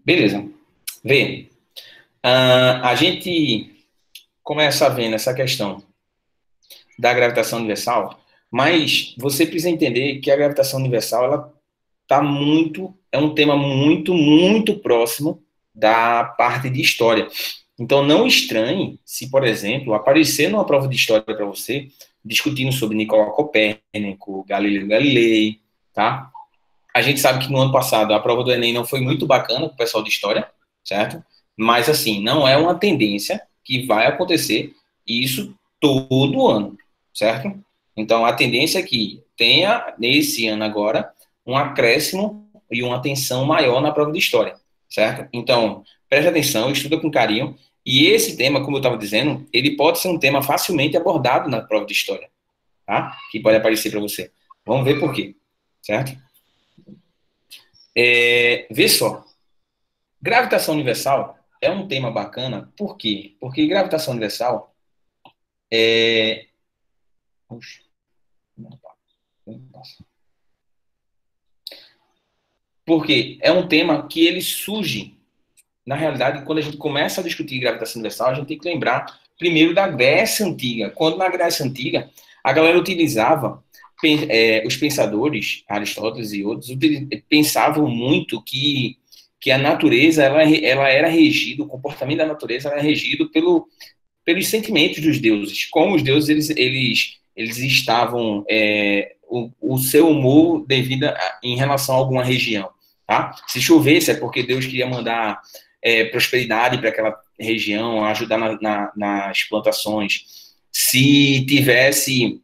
Beleza. Vê, a gente começa vendo essa questão da gravitação universal, mas você precisa entender que a gravitação universal, ela tá muito, é um tema muito próximo da parte de história. Então, não estranhe se, por exemplo, aparecer numa prova de história para você, discutindo sobre Nicolau Copérnico, Galileu Galilei, tá? A gente sabe que no ano passado a prova do Enem não foi muito bacana para o pessoal de história, certo? Mas, assim, não é uma tendência que vai acontecer isso todo ano, certo? Então, a tendência é que tenha, nesse ano agora, um acréscimo e uma atenção maior na prova de história, certo? Então, preste atenção, estuda com carinho. E esse tema, como eu estava dizendo, ele pode ser um tema facilmente abordado na prova de história, tá? Que pode aparecer para você. Vamos ver por quê, certo? Vê só, gravitação universal é um tema bacana, por quê? Porque gravitação universal é. Puxa, porque é um tema que ele surge, na realidade, quando a gente começa a discutir gravitação universal, a gente tem que lembrar primeiro da Grécia Antiga. Quando na Grécia Antiga, a galera utilizava, os pensadores, Aristóteles e outros, pensavam muito que a natureza ela era regida, o comportamento da natureza era regido pelos sentimentos dos deuses. Como os deuses eles estavam, o seu humor em relação a alguma região. Tá? Se chovesse é porque Deus queria mandar prosperidade para aquela região, ajudar nas plantações. Se tivesse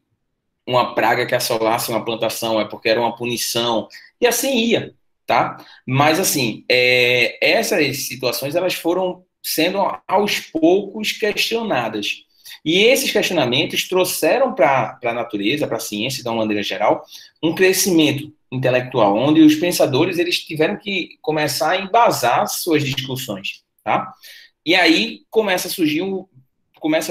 uma praga que assolasse uma plantação, é porque era uma punição, e assim ia, tá? Mas, assim, essas situações, elas foram sendo, aos poucos, questionadas. E esses questionamentos trouxeram para a natureza, para a ciência, de uma maneira geral, um crescimento intelectual, onde os pensadores eles tiveram que começar a embasar suas discussões, tá? E aí começa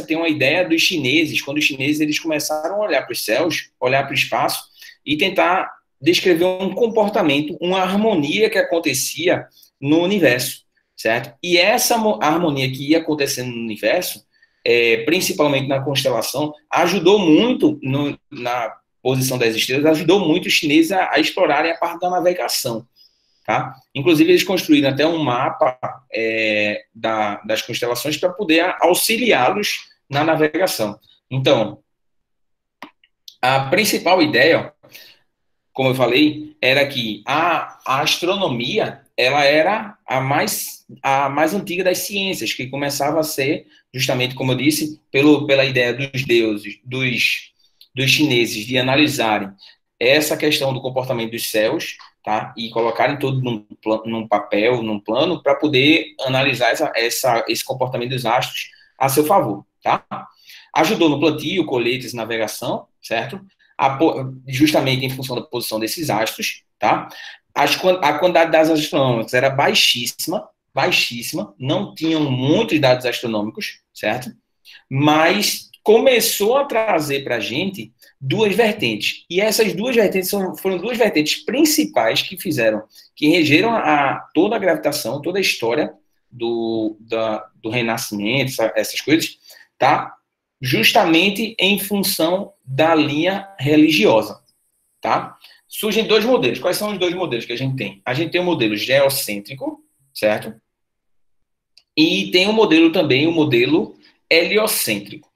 a ter uma ideia dos chineses, quando os chineses eles começaram a olhar para os céus, olhar para o espaço e tentar descrever um comportamento, uma harmonia que acontecia no universo, certo? E essa harmonia que ia acontecendo no universo, principalmente na constelação, ajudou muito na posição das estrelas, ajudou muito os chineses a explorarem a parte da navegação. Tá? Inclusive, eles construíram até um mapa das constelações para poder auxiliá-los na navegação. Então, a principal ideia, como eu falei, era que a astronomia ela era a mais antiga das ciências, que começava a ser, justamente como eu disse, pela ideia dos deuses, dos chineses, de analisarem essa questão do comportamento dos céus, tá? E colocarem tudo num papel, num plano, para poder analisar esse comportamento dos astros a seu favor, tá? Ajudou no plantio, colheitas e navegação, certo? Justamente em função da posição desses astros, tá? A quantidade de dados astronômicos era baixíssima, não tinham muitos dados astronômicos, certo? Mas começou a trazer para a gente duas vertentes. E essas duas vertentes foram duas vertentes principais que regeram toda a gravitação, toda a história do Renascimento, essas coisas, tá? Justamente em função da linha religiosa, tá? Surgem dois modelos. Quais são os dois modelos que a gente tem? A gente tem o modelo geocêntrico, certo? E tem o modelo heliocêntrico.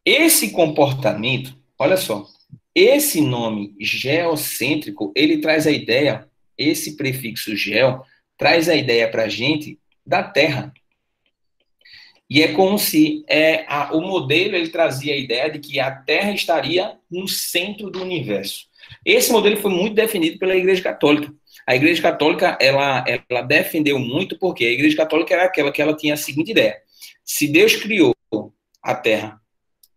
Esse comportamento, olha só, esse nome geocêntrico, ele traz a ideia, esse prefixo geo, traz a ideia para a gente da Terra. E é como se o modelo ele trazia a ideia de que a Terra estaria no centro do universo. Esse modelo foi muito definido pela Igreja Católica. A Igreja Católica ela defendeu muito porque a Igreja Católica era aquela que ela tinha a seguinte ideia: se Deus criou a Terra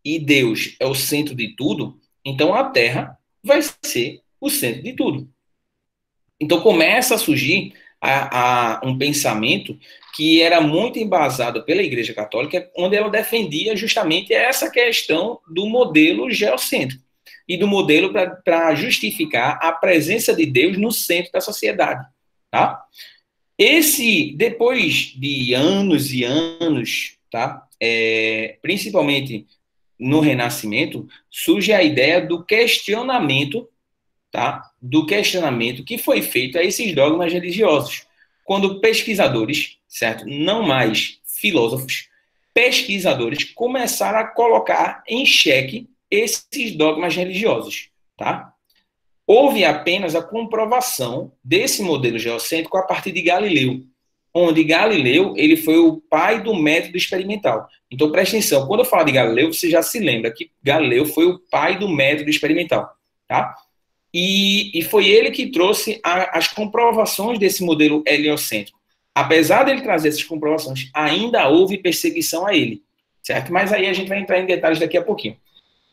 e Deus é o centro de tudo, então a Terra vai ser o centro de tudo. Então começa a surgir um pensamento que era muito embasado pela Igreja Católica, onde ela defendia justamente essa questão do modelo geocêntrico e do modelo para justificar a presença de Deus no centro da sociedade, tá? Depois de anos e anos, tá? Principalmente no Renascimento, surge a ideia do questionamento, tá? Do questionamento que foi feito a esses dogmas religiosos. Quando pesquisadores, certo? Não mais filósofos, pesquisadores começaram a colocar em xeque esses dogmas religiosos, tá? Houve apenas a comprovação desse modelo geocêntrico a partir de Galileu, onde Galileu ele foi o pai do método experimental. Então, preste atenção, quando eu falo de Galileu, você já se lembra que Galileu foi o pai do método experimental, tá? E foi ele que trouxe as comprovações desse modelo heliocêntrico. Apesar dele trazer essas comprovações, ainda houve perseguição a ele, certo? Mas aí a gente vai entrar em detalhes daqui a pouquinho.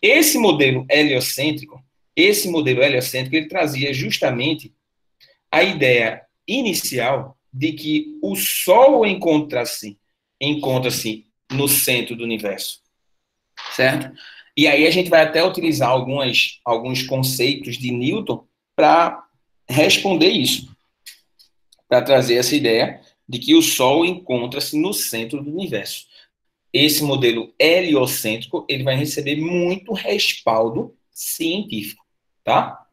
Esse modelo heliocêntrico, ele trazia justamente a ideia inicial de que o Sol encontra-se no centro do universo, certo? E aí a gente vai até utilizar alguns conceitos de Newton para responder isso, para trazer essa ideia de que o Sol encontra-se no centro do universo. Esse modelo heliocêntrico ele vai receber muito respaldo científico, tá?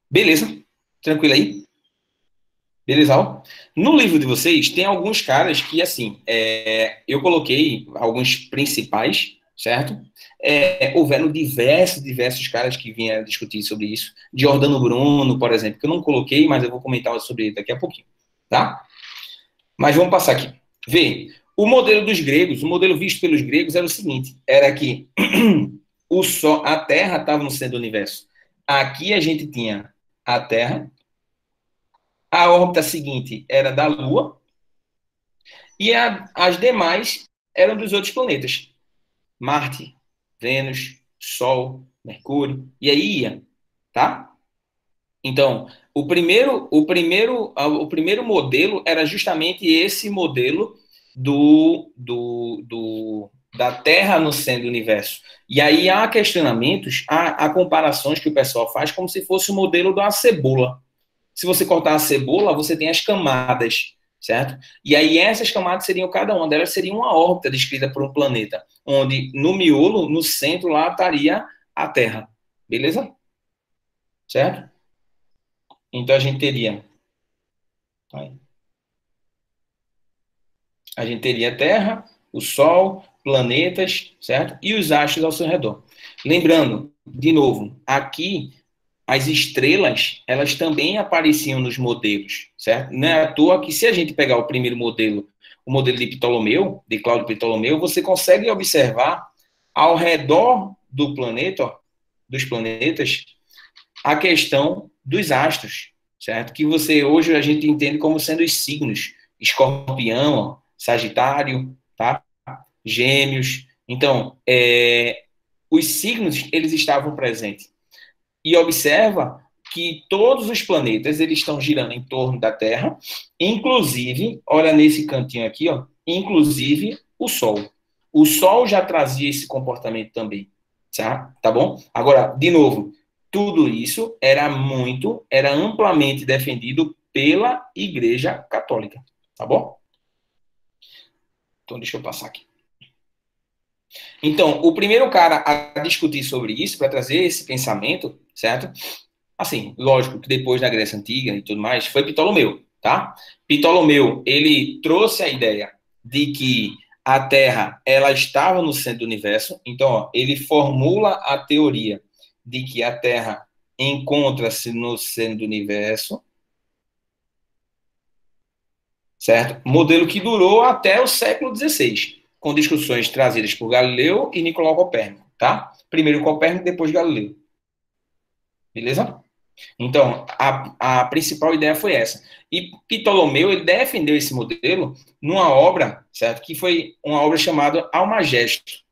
Beleza? Tranquilo aí? Beleza? No livro de vocês, tem alguns caras que, assim, eu coloquei alguns principais, certo? Houveram diversos caras que vinham discutir sobre isso. Giordano Bruno, por exemplo, que eu não coloquei, mas eu vou comentar sobre ele daqui a pouquinho, tá? Mas vamos passar aqui. Vê, o modelo dos gregos, o modelo visto pelos gregos era o seguinte, era que a Terra estava no centro do universo. Aqui a gente tinha a Terra, a órbita seguinte era da Lua, e as demais eram dos outros planetas. Marte, Vênus, Sol, Mercúrio, e aí ia, tá? Então, o primeiro modelo era justamente esse modelo da Terra no centro do universo. E aí há questionamentos, há comparações que o pessoal faz como se fosse o modelo da cebola. Se você cortar a cebola, você tem as camadas, certo? E aí essas camadas seriam, cada uma delas seria uma órbita descrita por um planeta, onde no miolo, no centro lá, estaria a Terra. Beleza? Certo? Então a gente teria a Terra, o Sol, planetas, certo? E os astros ao seu redor. Lembrando, de novo, aqui as estrelas, elas também apareciam nos modelos, certo? Não é à toa que se a gente pegar o primeiro modelo, o modelo de Ptolomeu, de Cláudio Ptolomeu, você consegue observar ao redor do planeta, ó, dos planetas, a questão dos astros, certo? Que hoje a gente entende como sendo os signos, Escorpião, Sagitário, tá? Gêmeos. Então, os signos, eles estavam presentes. E observa que todos os planetas, eles estão girando em torno da Terra, inclusive, olha nesse cantinho aqui, ó, inclusive o Sol. O Sol já trazia esse comportamento também, tá bom? Agora, de novo, tudo isso era amplamente defendido pela Igreja Católica, tá bom? Então, deixa eu passar aqui. Então, o primeiro cara a discutir sobre isso, para trazer esse pensamento, certo? Assim, lógico que depois da Grécia Antiga e tudo mais, foi Ptolomeu, tá? Ptolomeu, ele trouxe a ideia de que a Terra, ela estava no centro do universo. Então, ó, ele formula a teoria de que a Terra encontra-se no centro do universo, certo? Modelo que durou até o século XVI, com discussões trazidas por Galileu e Nicolau Copérnico, tá? Primeiro Copérnico, depois Galileu. Beleza? Então, a principal ideia foi essa. E Ptolomeu, ele defendeu esse modelo numa obra, certo? Que foi uma obra chamada Almagesto,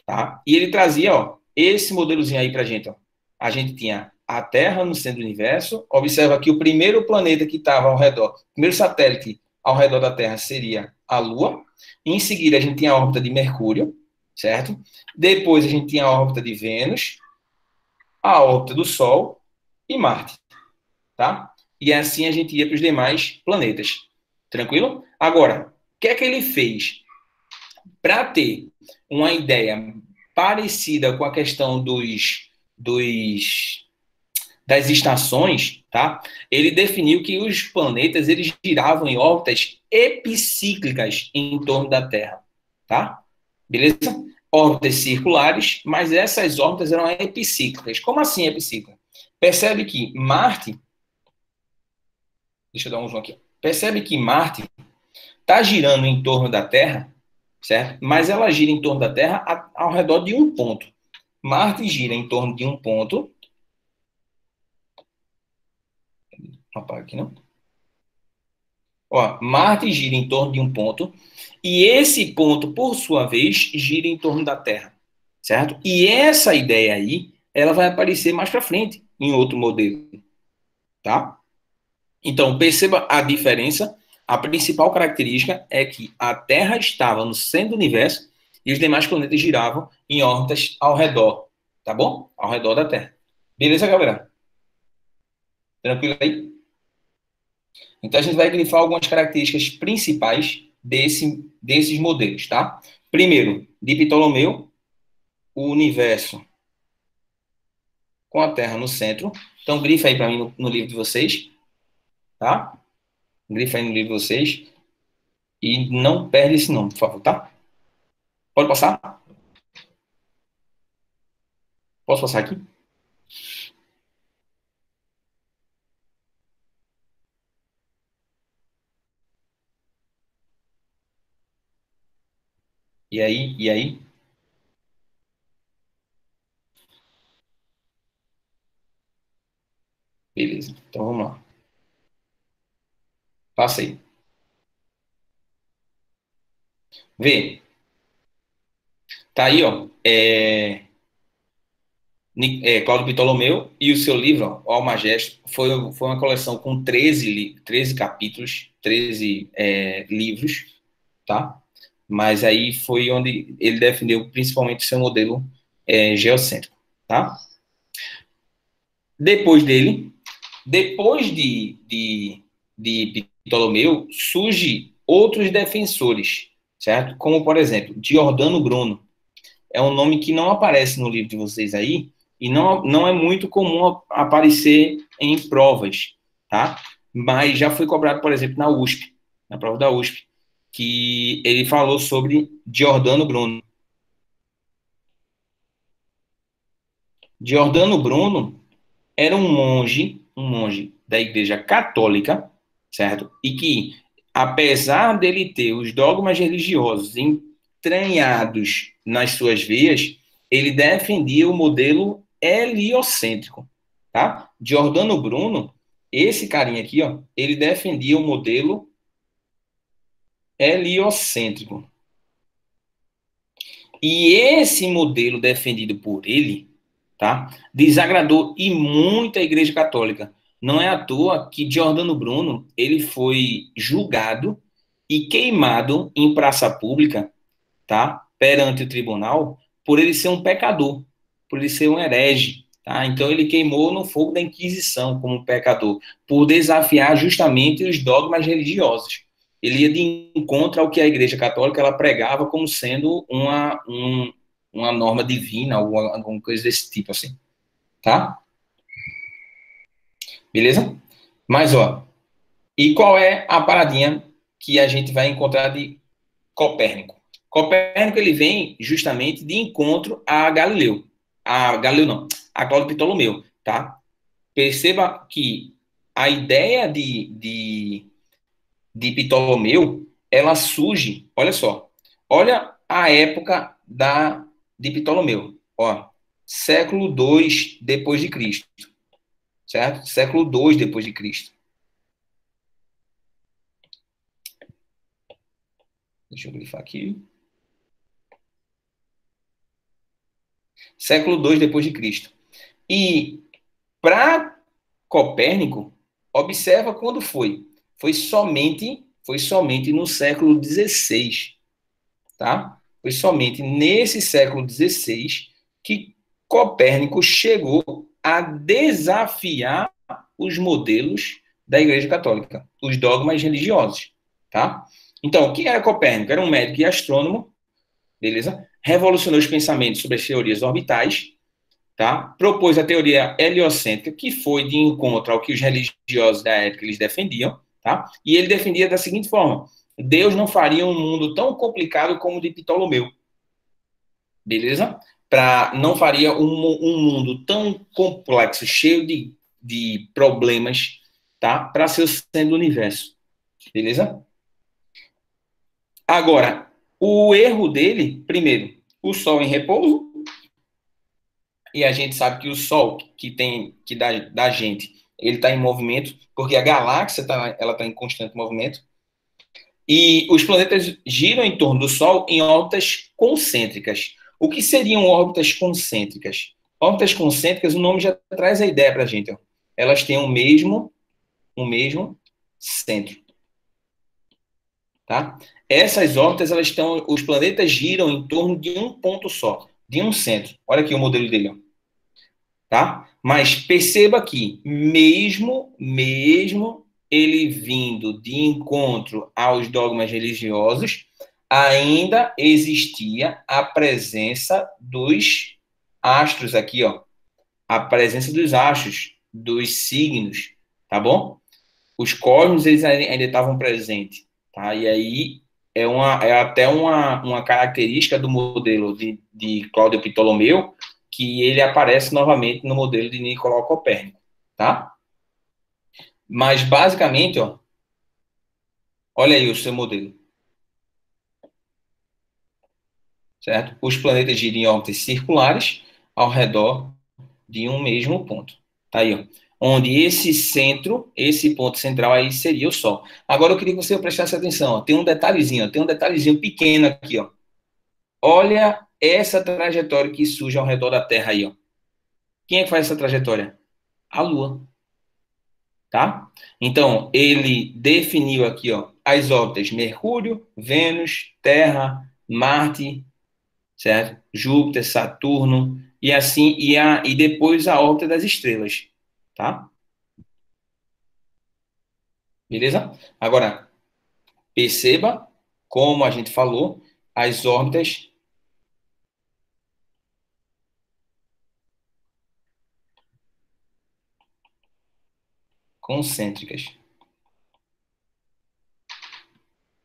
tá? E ele trazia, ó, esse modelozinho aí pra gente, ó. A gente tinha a Terra no centro do universo. Observa que o primeiro planeta que estava ao redor, o primeiro satélite ao redor da Terra seria a Lua. Em seguida, a gente tinha a órbita de Mercúrio, certo? Depois, a gente tinha a órbita de Vênus, a órbita do Sol e Marte, tá? e assim a gente ia para os demais planetas. Tranquilo? Agora, o que é que ele fez? Para ter uma ideia parecida com a questão das estações, tá? Ele definiu que os planetas eles giravam em órbitas epicíclicas em torno da Terra, tá? Beleza? Órbitas circulares, mas essas órbitas eram epicíclicas. Como assim epicíclica? Percebe que Marte, deixa eu dar um zoom aqui. Percebe que Marte está girando em torno da Terra, certo? Mas ela gira em torno da Terra ao redor de um ponto. Marte gira em torno de um ponto. Não apaga aqui, não. Ó, Marte gira em torno de um ponto. E esse ponto, por sua vez, gira em torno da Terra, certo? E essa ideia aí, ela vai aparecer mais para frente em outro modelo, tá? Então, perceba a diferença. A principal característica é que a Terra estava no centro do universo e os demais planetas giravam em órbitas ao redor, tá bom? Ao redor da Terra. Beleza, galera? Tranquilo aí? Então, a gente vai grifar algumas características principais desses modelos, tá? Primeiro, de Ptolomeu, o universo com a Terra no centro. Então, grifa aí para mim no livro de vocês, tá? Grifa aí no livro de vocês. E não perde esse nome, por favor, tá? Pode passar? Posso passar aqui? E aí? E aí? Beleza. Então vamos lá. Passa aí. Vê. Tá aí, ó. Cláudio Ptolomeu e o seu livro, ó, Almagesto, foi uma coleção com 13 capítulos, 13 livros, tá? Mas aí foi onde ele defendeu principalmente o seu modelo geocêntrico, tá? Depois dele, depois de Ptolomeu, surge outros defensores, certo? Como, por exemplo, Giordano Bruno. É um nome que não aparece no livro de vocês aí, e não é muito comum aparecer em provas, tá? Mas já foi cobrado, por exemplo, na USP, na prova da USP, que ele falou sobre Giordano Bruno. Giordano Bruno era um monge da Igreja Católica, certo? E que, apesar dele ter os dogmas religiosos entranhados nas suas veias, ele defendia o modelo heliocêntrico, tá? Giordano Bruno, esse carinha aqui, ó, ele defendia o modelo heliocêntrico. E esse modelo defendido por ele, tá, desagradou e muito a Igreja Católica. Não é à toa que Giordano Bruno ele foi julgado e queimado em praça pública, tá, perante o tribunal, por ele ser um pecador, por ele ser um herege. Tá? Então ele queimou no fogo da Inquisição como um pecador, por desafiar justamente os dogmas religiosos. Ele ia de encontro ao que a Igreja Católica ela pregava como sendo uma norma divina, alguma coisa desse tipo, assim. Tá? Beleza? Mas, ó, e qual é a paradinha que a gente vai encontrar de Copérnico? Copérnico, ele vem justamente de encontro a Galileu. A Galileu não, a Cláudio Ptolomeu, tá? Perceba que a ideia de Ptolomeu, ela surge, olha só, olha a época de Ptolomeu, ó, século II depois de Cristo, certo? Século II depois de Cristo. Deixa eu grifar aqui. Século II depois de Cristo. E para Copérnico, observa quando foi. Foi somente no século XVI, tá? Foi somente nesse século XVI que Copérnico chegou a desafiar os modelos da Igreja Católica, os dogmas religiosos, tá? Então, quem era Copérnico? Era um médico e astrônomo, beleza? Revolucionou os pensamentos sobre as teorias orbitais, tá? Propôs a teoria heliocêntrica, que foi de encontro ao que os religiosos da época eles defendiam, tá? E ele defendia da seguinte forma: Deus não faria um mundo tão complicado como o de Ptolomeu, beleza? Não faria um mundo tão complexo, cheio de problemas, tá? Para ser o centro do universo, beleza? Agora, o erro dele, primeiro, o Sol em repouso, e a gente sabe que o Sol que da gente, ele está em movimento, porque a galáxia ela está em constante movimento, e os planetas giram em torno do Sol em órbitas concêntricas. O que seriam órbitas concêntricas? Órbitas concêntricas, o nome já traz a ideia para a gente. Ó. Elas têm o mesmo centro. Tá? Essas órbitas, os planetas giram em torno de um ponto só, de um centro. Olha aqui o modelo dele. Ó. Tá? Mas perceba que, mesmo ele vindo de encontro aos dogmas religiosos, ainda existia a presença dos astros aqui, ó. A presença dos astros, dos signos, tá bom? Os cosmos, eles ainda estavam presentes, tá? E aí é até uma característica do modelo de Cláudio Ptolomeu, que ele aparece novamente no modelo de Nicolau Copérnico, tá? Mas, basicamente, ó, olha aí o seu modelo, certo? Os planetas giram em órbitas circulares ao redor de um mesmo ponto. Tá aí, ó. Onde esse centro, esse ponto central aí seria o Sol. Agora eu queria que você prestasse atenção, ó. Tem um detalhezinho, ó. Tem um detalhezinho pequeno aqui, ó. Olha essa trajetória que surge ao redor da Terra aí, ó. Quem é que faz essa trajetória? A Lua. Tá? Então, ele definiu aqui, ó, as órbitas Mercúrio, Vênus, Terra, Marte, certo? Júpiter, Saturno, e assim, e depois a órbita das estrelas, tá? Beleza? Agora, perceba, como a gente falou, as órbitas concêntricas,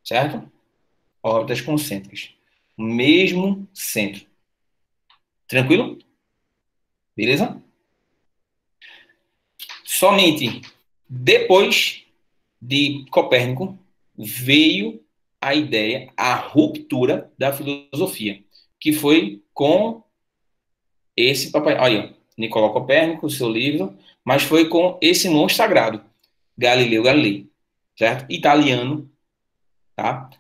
certo? Órbitas concêntricas. Mesmo centro. Tranquilo? Beleza? Somente depois de Copérnico veio a ideia, a ruptura da filosofia, que foi com esse papai, olha, Nicolau Copérnico, seu livro, mas foi com esse monstro sagrado, Galileu Galilei, certo? Italiano, tá?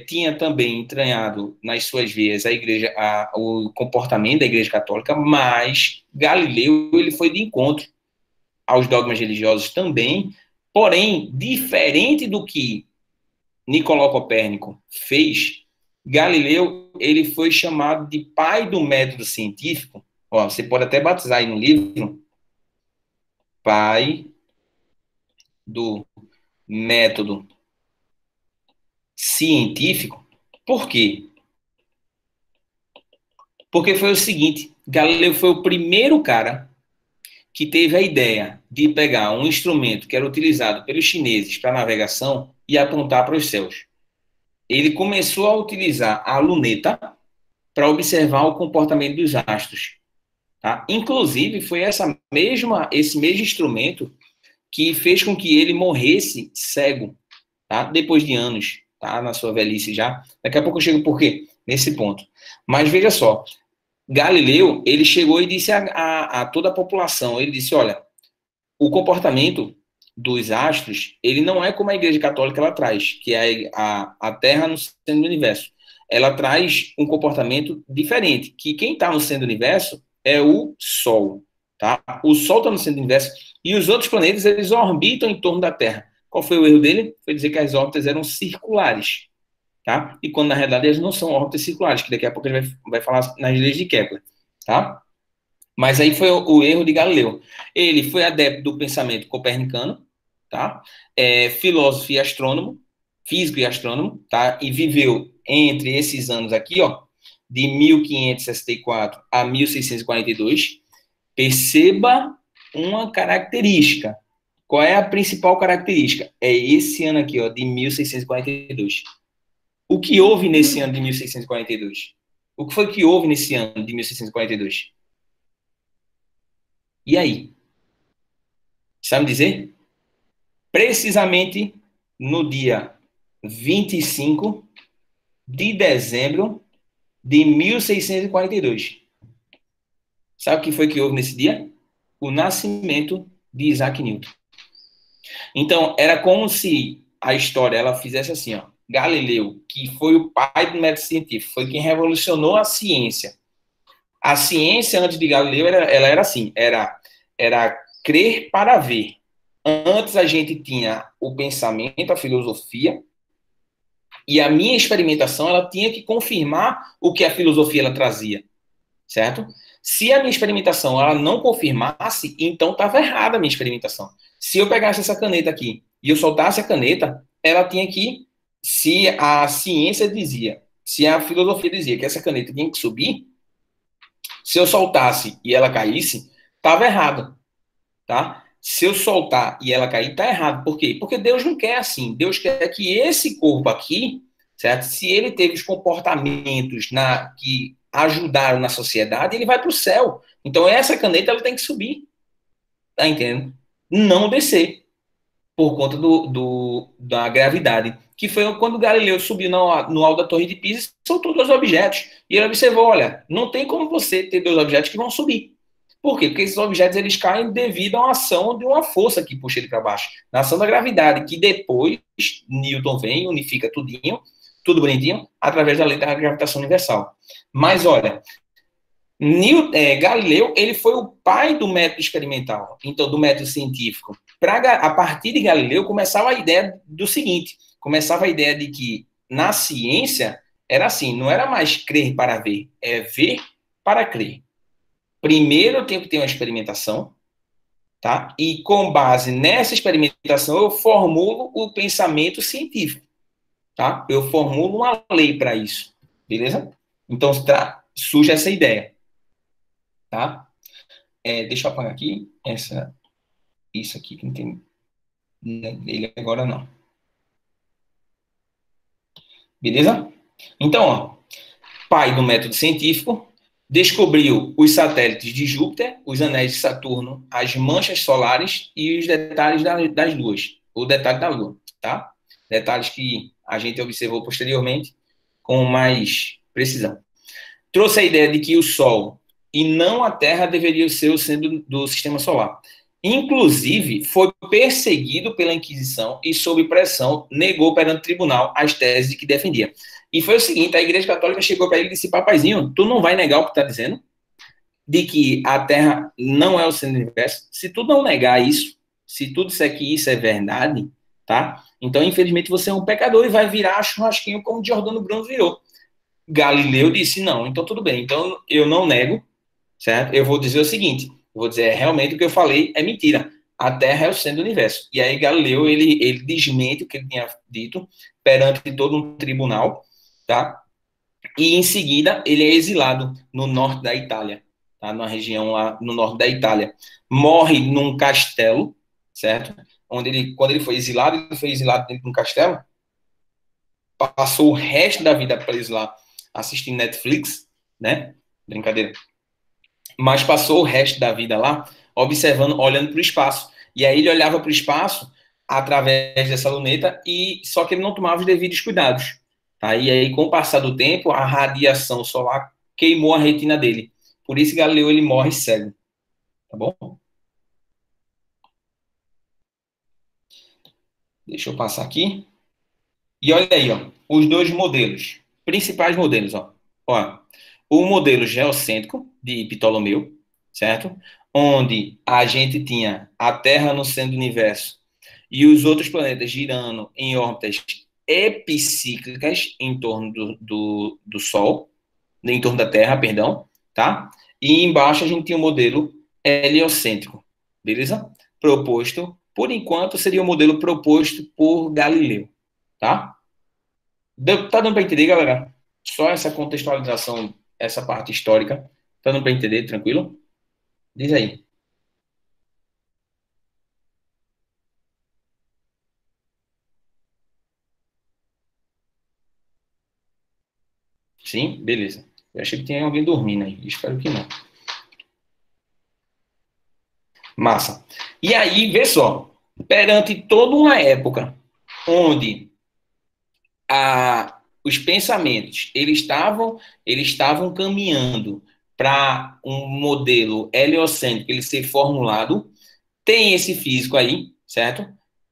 Tinha também entranhado nas suas veias o comportamento da Igreja Católica, mas Galileu ele foi de encontro aos dogmas religiosos também, porém, diferente do que Nicolau Copérnico fez, Galileu ele foi chamado de pai do método científico. Ó, você pode até batizar aí no livro, pai do método científico. Por quê? Porque foi o seguinte, Galileu foi o primeiro cara que teve a ideia de pegar um instrumento que era utilizado pelos chineses para navegação e apontar para os céus. Ele começou a utilizar a luneta para observar o comportamento dos astros. Tá? Inclusive, foi esse mesmo instrumento que fez com que ele morresse cego, tá? Depois de anos, tá? Na sua velhice já. Daqui a pouco eu chego por quê? Nesse ponto. Mas veja só, Galileu, ele chegou e disse a toda a população, ele disse, olha, o comportamento dos astros, ele não é como a Igreja Católica ela traz, que é a Terra no centro do universo. Ela traz um comportamento diferente, que quem está no centro do universo é o Sol, tá? O Sol está no centro do universo e os outros planetas, eles orbitam em torno da Terra. Qual foi o erro dele? Foi dizer que as órbitas eram circulares, tá? E quando, na realidade, elas não são órbitas circulares, que daqui a pouco a gente vai falar nas leis de Kepler, tá? Mas aí foi o erro de Galileu. Ele foi adepto do pensamento copernicano, tá? Filósofo e astrônomo, físico e astrônomo, tá? E viveu entre esses anos aqui, ó, de 1564 a 1642. Perceba uma característica. Qual é a principal característica? É esse ano aqui, ó, de 1642. O que houve nesse ano de 1642? O que foi que houve nesse ano de 1642? E aí? Sabe dizer? Precisamente no dia 25 de dezembro de 1642. Sabe o que foi que houve nesse dia? O nascimento de Isaac Newton. Então, era como se a história ela fizesse assim, ó. Galileu, que foi o pai do método científico, foi quem revolucionou a ciência. A ciência antes de Galileu ela era assim, era crer para ver. Antes a gente tinha o pensamento, a filosofia, e a minha experimentação ela tinha que confirmar o que a filosofia ela trazia, certo? Se a minha experimentação ela não confirmasse, então estava errada a minha experimentação. Se eu pegasse essa caneta aqui e eu soltasse a caneta, ela tinha que, se a ciência dizia, se a filosofia dizia que essa caneta tinha que subir, se eu soltasse e ela caísse, estava errado, tá? Se eu soltar e ela cair, tá errado. Por quê? Porque Deus não quer assim. Deus quer que esse corpo aqui, certo? Se ele teve os comportamentos que ajudaram na sociedade, ele vai para o céu. Então essa caneta ela tem que subir, tá entendendo? Não descer por conta da gravidade. Que foi quando Galileu subiu no alto da Torre de Pisa e soltou dois objetos. E ele observou, olha, não tem como você ter dois objetos que vão subir. Por quê? Porque esses objetos eles caem devido a uma ação de uma força que puxa ele para baixo. Na ação da gravidade, que depois Newton vem, unifica tudinho, tudo bonitinho, através da lei da gravitação universal. Mas olha, Galileu, ele foi o pai do método experimental, então do método científico. A partir de Galileu, começava a ideia do seguinte, começava a ideia de que na ciência era assim, não era mais crer para ver, é ver para crer. Primeiro eu tenho que ter uma experimentação, tá? E com base nessa experimentação eu formulo o pensamento científico, tá? Eu formulo uma lei para isso, beleza? Então surge essa ideia, tá? Deixa eu apagar aqui isso aqui que não tem ele agora não. Beleza? Então, ó, pai do método científico, descobriu os satélites de Júpiter, os anéis de Saturno, as manchas solares e os detalhes das luas, o detalhe da Lua, tá? Detalhes que a gente observou posteriormente com mais precisão. Trouxe a ideia de que o Sol e não a Terra deveria ser o centro do sistema solar. Inclusive, foi perseguido pela Inquisição e, sob pressão, negou perante o tribunal as teses que defendia. E foi o seguinte, a Igreja Católica chegou para ele e disse, papazinho, tu não vai negar o que está dizendo? De que a Terra não é o centro do universo? Se tu não negar isso, se tu disser que isso é verdade, tá? Então, infelizmente, você é um pecador e vai virar churrasquinho como Giordano Bruno virou. Galileu disse, não, então tudo bem, então eu não nego, certo? Eu vou dizer o seguinte, eu vou dizer, realmente o que eu falei é mentira. A Terra é o centro do universo. E aí Galileu, ele desmente o que ele tinha dito perante todo um tribunal, tá? E em seguida ele é exilado no norte da Itália, tá? Na região lá no norte da Itália. Morre num castelo, certo? Quando ele foi exilado dentro de um castelo, passou o resto da vida preso lá assistindo Netflix, né? Brincadeira. Mas passou o resto da vida lá observando, olhando para o espaço. E aí ele olhava para o espaço através dessa luneta e só que ele não tomava os devidos cuidados. Tá? E aí, com o passar do tempo, a radiação solar queimou a retina dele. Por isso Galileu ele morre cego. Tá bom? Deixa eu passar aqui. E olha aí, ó, os dois modelos, principais modelos, ó. Ó, o modelo geocêntrico de Ptolomeu, certo? Onde a gente tinha a Terra no centro do universo e os outros planetas girando em órbitas epicíclicas em torno do Sol, em torno da Terra, perdão, tá? E embaixo a gente tinha o modelo heliocêntrico, beleza? Proposto por enquanto, seria o modelo proposto por Galileu, tá? Tá dando para entender, galera? Só essa contextualização, essa parte histórica. Tá dando para entender, tranquilo? Diz aí. Sim? Beleza. Eu achei que tinha alguém dormindo aí. Espero que não. Massa. E aí, vê só. Perante toda uma época onde os pensamentos eles estavam caminhando para um modelo heliocêntrico ele ser formulado. Tem esse físico aí, certo?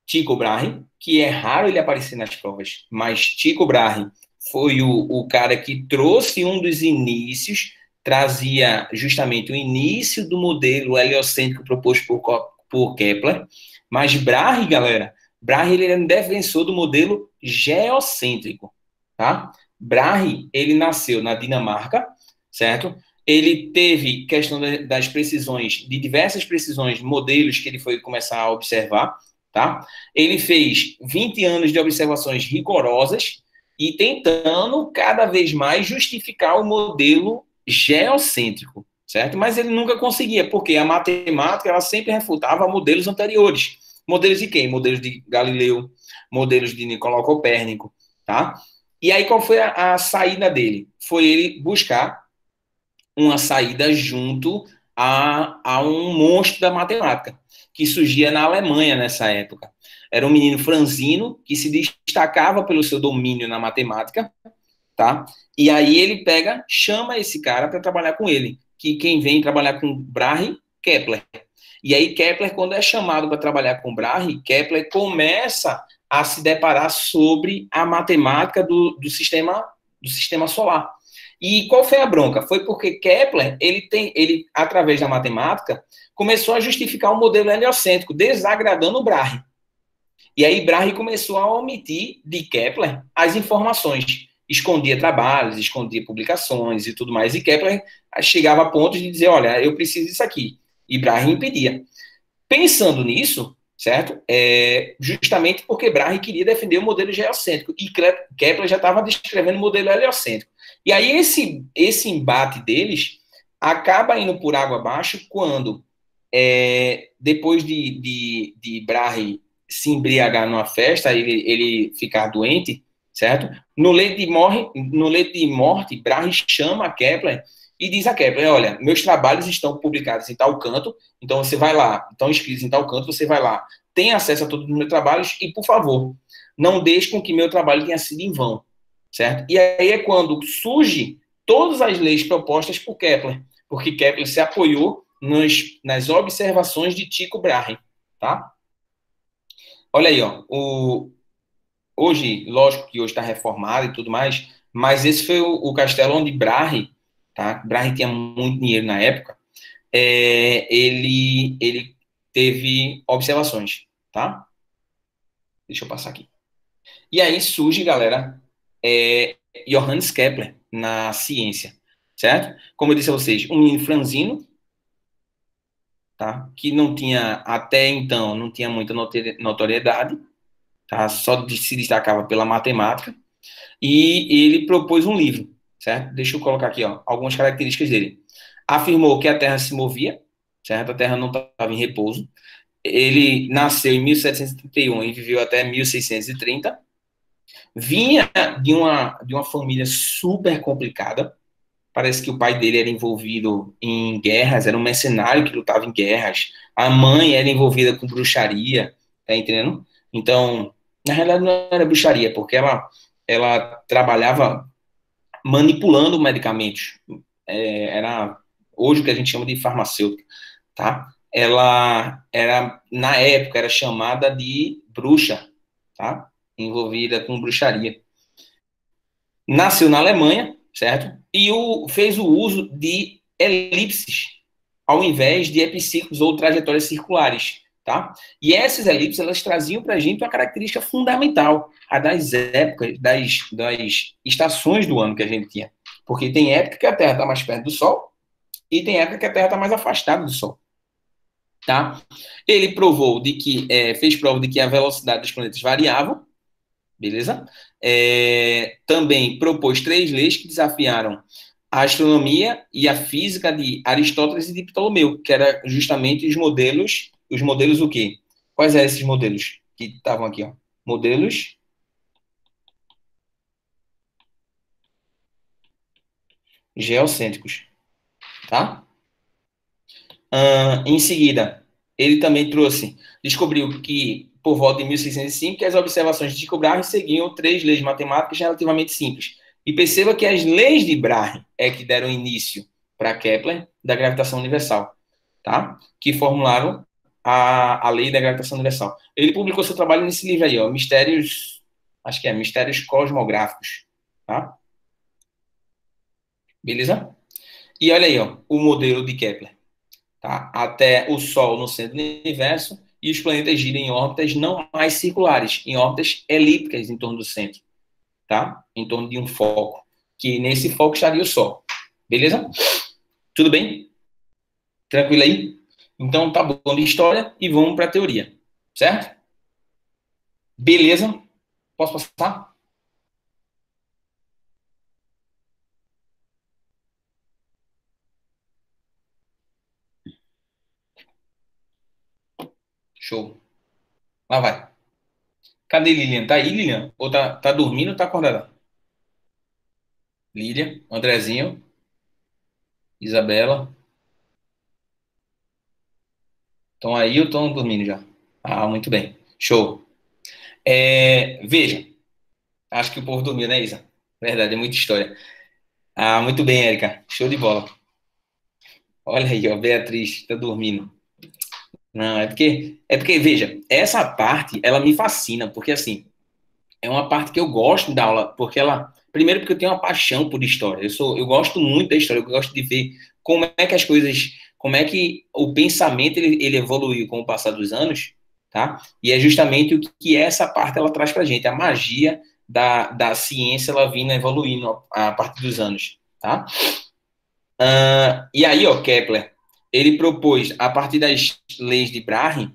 Tycho Brahe, que é raro ele aparecer nas provas, mas Tycho Brahe foi o cara que trouxe um dos inícios, trazia justamente o início do modelo heliocêntrico proposto por Kepler. Mas Brahe, galera, Brahe ele era um defensor do modelo geocêntrico, tá? Brahe, ele nasceu na Dinamarca, certo? Ele teve questão das precisões, de diversas precisões, modelos que ele foi começar a observar, tá? Ele fez 20 anos de observações rigorosas e tentando cada vez mais justificar o modelo geocêntrico, certo? Mas ele nunca conseguia, porque a matemática ela sempre refutava modelos anteriores. Modelos de quem? Modelos de Galileu, modelos de Nicolau Copérnico, tá? E aí qual foi a saída dele? Foi ele buscar uma saída junto a um monstro da matemática, que surgia na Alemanha nessa época. Era um menino franzino, que se destacava pelo seu domínio na matemática, tá? E aí ele pega, chama esse cara para trabalhar com ele, que quem vem trabalhar com Brahe, Kepler. E aí Kepler, quando é chamado para trabalhar com Brahe, Kepler começa a se deparar sobre a matemática do sistema solar. E qual foi a bronca? Foi porque Kepler, ele através da matemática, começou a justificar o modelo heliocêntrico, desagradando o Brahe. E aí Brahe começou a omitir de Kepler as informações. Escondia trabalhos, escondia publicações e tudo mais. E Kepler chegava a ponto de dizer, olha, eu preciso disso aqui. E Brahe impedia. Pensando nisso, certo? Justamente porque Brahe queria defender o modelo geocêntrico. E Kepler já estava descrevendo o modelo heliocêntrico. E aí esse embate deles acaba indo por água abaixo quando, depois de Brahe se embriagar numa festa, ele ficar doente, certo? No leito de morte, Brahe chama a Kepler e diz a Kepler, olha, meus trabalhos estão publicados em tal canto, então você vai lá, estão escritos em tal canto, você vai lá, tem acesso a todos os meus trabalhos e, por favor, não deixe com que meu trabalho tenha sido em vão, certo? E aí é quando surge todas as leis propostas por Kepler, porque Kepler se apoiou nas observações de Tycho Brahe, tá? Olha aí, ó, hoje, lógico que hoje está reformado e tudo mais, mas esse foi o castelo onde Brahe, tá? Brahe tinha muito dinheiro na época, ele teve observações, tá? Deixa eu passar aqui. E aí surge, galera, Johannes Kepler na ciência, certo? Como eu disse a vocês, um menino franzino, tá? Que não tinha, até então, não tinha muita notoriedade, tá? Só se destacava pela matemática, e ele propôs um livro, certo? Deixa eu colocar aqui, ó, algumas características dele. Afirmou que a Terra se movia, certo? A Terra não estava em repouso. Ele nasceu em 1731 e viveu até 1630. Vinha de uma família super complicada. Parece que o pai dele era envolvido em guerras, era um mercenário que lutava em guerras. A mãe era envolvida com bruxaria, tá entendendo? Então, na realidade não era bruxaria, porque ela trabalhava manipulando medicamentos. Era hoje o que a gente chama de farmacêutica, tá? Ela era, na época, era chamada de bruxa, tá? Envolvida com bruxaria. Nasceu na Alemanha, certo? E fez o uso de elipses ao invés de epiciclos ou trajetórias circulares, tá? E essas elipses, elas traziam para a gente uma característica fundamental, a das épocas, das estações do ano que a gente tinha. Porque tem época que a Terra está mais perto do Sol e tem época que a Terra está mais afastada do Sol. tá? Ele provou de que, fez prova de que a velocidade dos planetas variava, beleza? Também propôs 3 leis que desafiaram a astronomia e a física de Aristóteles e de Ptolomeu, que era justamente os modelos o quê? Quais eram esses modelos que estavam aqui, ó? Modelos geocêntricos, tá? Em seguida, ele também descobriu que, por volta de 1605, que as observações de Tycho Brahe seguiam 3 leis matemáticas relativamente simples. E perceba que as leis de Brahe é que deram início para Kepler da gravitação universal, tá? Que formularam a lei da gravitação universal. Ele publicou seu trabalho nesse livro aí, ó, Mistérios Cosmográficos, tá? Beleza? E olha aí, ó, o modelo de Kepler. Tá? Até o Sol no centro do universo e os planetas giram em órbitas não mais circulares, em órbitas elípticas em torno do centro, tá? Em torno de um foco, que nesse foco estaria o Sol. Beleza? Tudo bem? Tranquilo aí? Então tá bom de história e vamos para a teoria, certo? Beleza? Posso passar? Show. Lá vai. Cadê Lilian? Tá aí, Lilian? Ou tá dormindo ou tá acordada? Lília, Andrezinho, Isabela. Estão aí ou estão dormindo já? Ah, muito bem. Show. Veja, acho que o povo dormiu, né, Isa? Verdade, é muita história. Ah, muito bem, Érica. Show de bola. Olha aí, ó, Beatriz, tá dormindo. Não, é porque, veja, essa parte, ela me fascina, porque, assim, é uma parte que eu gosto da aula, porque primeiro porque eu tenho uma paixão por história. Eu gosto muito da história, eu gosto de ver como é que as coisas, como é que o pensamento, ele evoluiu com o passar dos anos, tá? E é justamente o que essa parte, ela traz pra gente, a magia da ciência, ela vindo evoluindo a partir dos anos, tá? E aí, ó, Kepler, ele propôs, a partir das leis de Brahe,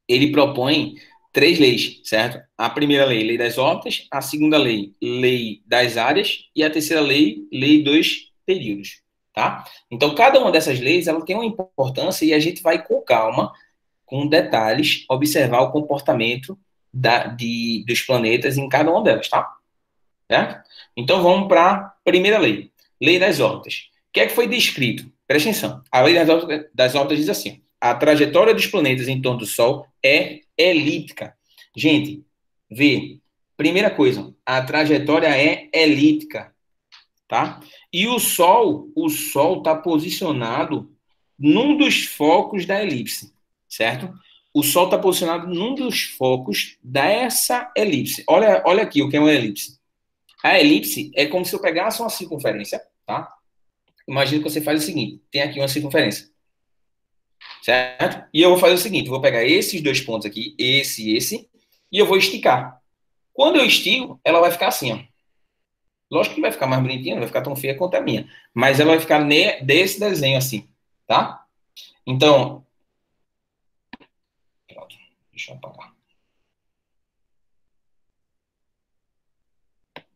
ele propõe 3 leis, certo? A primeira lei, lei das órbitas, a segunda lei, lei das áreas, e a terceira lei, lei dos períodos, tá? Então, cada uma dessas leis, ela tem uma importância e a gente vai com calma, com detalhes, observar o comportamento dos planetas em cada uma delas, tá? Certo? Então, vamos para a primeira lei, lei das órbitas. O que é que foi descrito? Presta atenção. A lei das órbitas diz assim: a trajetória dos planetas em torno do Sol é elíptica. Gente, vê. Primeira coisa, a trajetória é elíptica, tá? E o Sol está posicionado num dos focos da elipse, certo? O Sol está posicionado num dos focos dessa elipse. Olha aqui o que é uma elipse. A elipse é como se eu pegasse uma circunferência, tá? Imagina que você faz o seguinte: tem aqui uma circunferência, certo? E eu vou fazer o seguinte: eu vou pegar esses 2 pontos aqui, esse e esse, e eu vou esticar. Quando eu estico, ela vai ficar assim, ó. Lógico que vai ficar mais bonitinha, não vai ficar tão feia quanto a minha, mas ela vai ficar desse desenho assim, tá? Então, pronto, deixa eu apagar.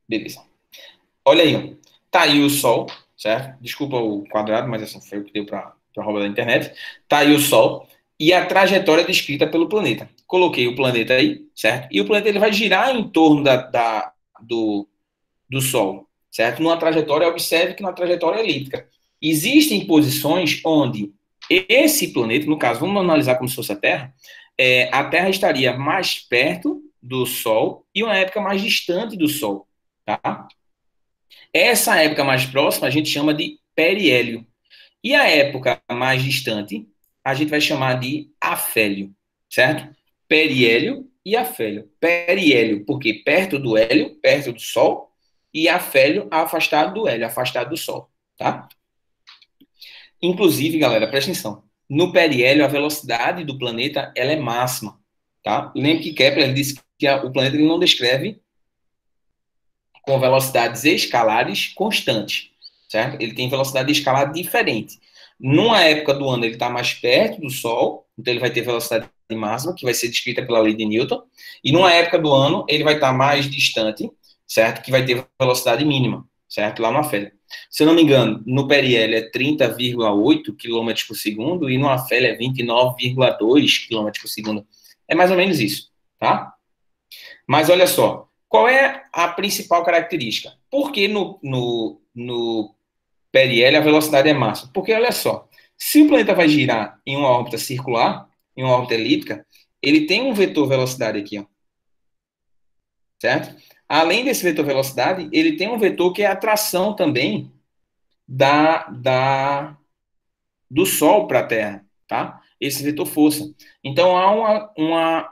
Beleza. Olha aí, ó. Tá aí o Sol, certo? Desculpa o quadrado, mas assim, foi o que deu para roubar da internet. Tá aí o Sol e a trajetória descrita pelo planeta. Coloquei o planeta aí, certo? E o planeta ele vai girar em torno do Sol, certo? Numa trajetória, observe que numa trajetória elíptica. Existem posições onde esse planeta, no caso, vamos analisar como se fosse a Terra estaria mais perto do Sol e uma época mais distante do Sol, tá? Essa época mais próxima a gente chama de periélio. E a época mais distante a gente vai chamar de afélio, certo? Periélio e afélio. Periélio, porque perto do hélio, perto do Sol, e afélio, afastado do hélio, afastado do Sol, tá? Inclusive, galera, presta atenção. No periélio, a velocidade do planeta ela é máxima, tá? Lembre que Kepler disse que o planeta ele não descreve com velocidades escalares constantes, certo? Ele tem velocidade escalar diferente. Numa época do ano, ele está mais perto do Sol, então ele vai ter velocidade máxima, que vai ser descrita pela lei de Newton, e numa época do ano, ele vai estar mais distante, certo? Que vai ter velocidade mínima, certo? Lá no afélio. Se eu não me engano, no periélio é 30,8 km por segundo e no afélio é 29,2 km por segundo. É mais ou menos isso, tá? Mas olha só, qual é a principal característica? Por que no periélio a velocidade é máxima? Porque olha só, se o planeta vai girar em uma órbita circular, em uma órbita elíptica, ele tem um vetor velocidade aqui, ó, certo? Além desse vetor velocidade, ele tem um vetor que é a atração também do Sol para a Terra, tá? Esse vetor força. Então há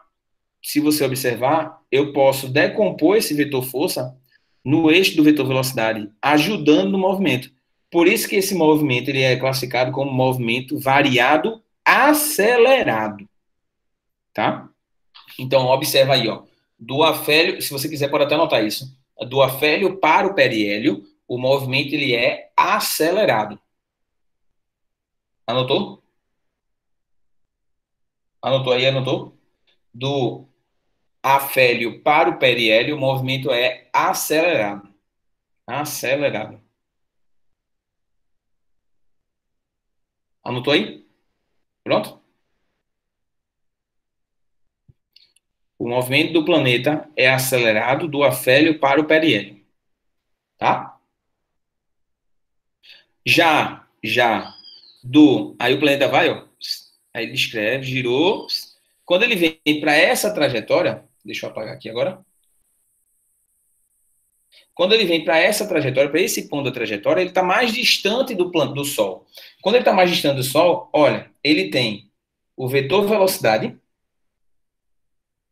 se você observar, eu posso decompor esse vetor força no eixo do vetor velocidade, ajudando no movimento. Por isso que esse movimento ele é classificado como movimento variado acelerado, tá? Então, observa aí, ó. Do afélio, se você quiser, pode até anotar isso. Do afélio para o periélio, o movimento ele é acelerado. Anotou? Anotou aí? Anotou? Do afélio para o periélio, o movimento é acelerado. Acelerado. Anotou aí? Pronto? O movimento do planeta é acelerado do afélio para o periélio, tá? Aí o planeta vai, ó, aí ele escreve, girou. Quando ele vem para essa trajetória, deixa eu apagar aqui agora. Quando ele vem para essa trajetória, para esse ponto da trajetória, ele está mais distante do Sol. Quando ele está mais distante do Sol, olha, ele tem o vetor velocidade,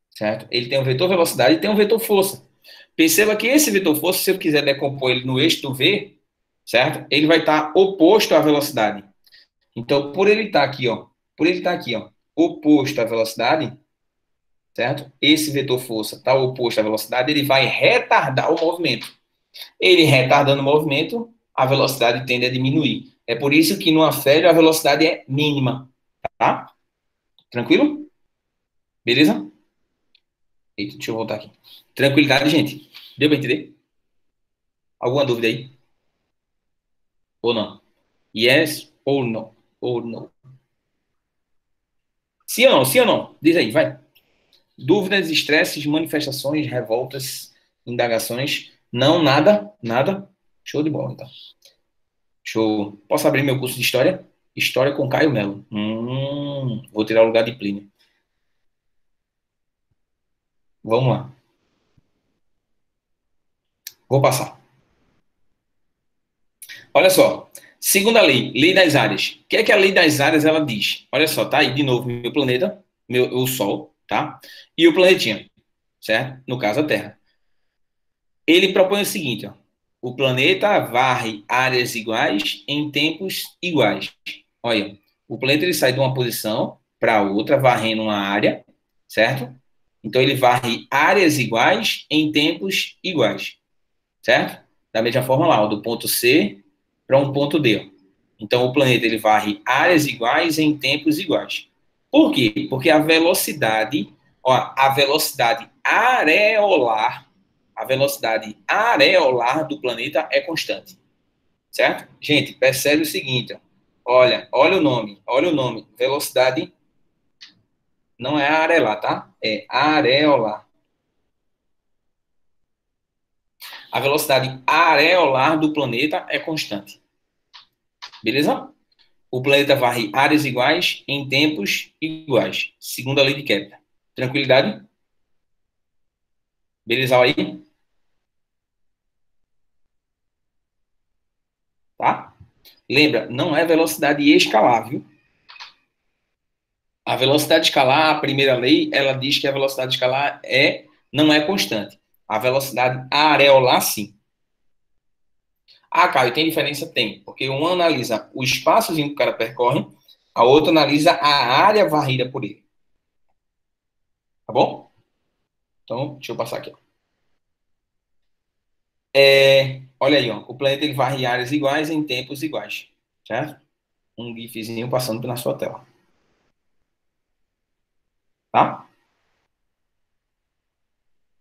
certo? Ele tem um vetor velocidade e tem um vetor força. Perceba que esse vetor força, se eu quiser decompor ele no eixo do V, certo? Ele vai estar oposto à velocidade. Então, por ele estar aqui, ó, oposto à velocidade, certo? Esse vetor força está oposto à velocidade, ele vai retardar o movimento. Ele retardando o movimento, a velocidade tende a diminuir. É por isso que no afélio a velocidade é mínima, tá? Tranquilo? Beleza? Eita, deixa eu voltar aqui. Tranquilidade, gente. Deu para entender? Alguma dúvida aí? Ou não? Yes ou não? Ou não? Sim ou não? Sim ou não? Diz aí, vai. Dúvidas, estresses, manifestações, revoltas, indagações. Não, nada, nada. Show de bola, então. Show. Posso abrir meu curso de História? História com Caio Melo. Vou tirar o lugar de Plínio. Vamos lá. Vou passar. Olha só. Segunda lei, lei das áreas. O que é que a lei das áreas ela diz? Olha só, tá aí de novo meu planeta, o Sol, tá? E o planetinha, certo? No caso, a Terra. Ele propõe o seguinte, ó. O planeta varre áreas iguais em tempos iguais. Olha, o planeta ele sai de uma posição para outra, varrendo uma área, certo? Então ele varre áreas iguais em tempos iguais, certo? Da mesma forma lá, ó, do ponto C para um ponto D. Então o planeta ele varre áreas iguais em tempos iguais. Por quê? Porque a velocidade areolar do planeta é constante, certo? Gente, percebe o seguinte, ó. Olha o nome, velocidade não é areolar, tá? É areolar. A velocidade areolar do planeta é constante. Beleza? O planeta varre áreas iguais em tempos iguais, segundo a lei de Kepler. Tranquilidade? Beleza aí? Tá? Lembra, não é velocidade escalar, viu? A velocidade escalar, a primeira lei, ela diz que a velocidade escalar não é constante. A velocidade areolar, sim. Ah, Caio, tem diferença? Tem. Porque uma analisa o espaçozinho que o cara percorre, a outra analisa a área varrida por ele. Tá bom? Então, deixa eu passar aqui. Ó. Olha aí, ó, o planeta ele varre áreas iguais em tempos iguais. Certo? um gifzinho passando na sua tela. Tá?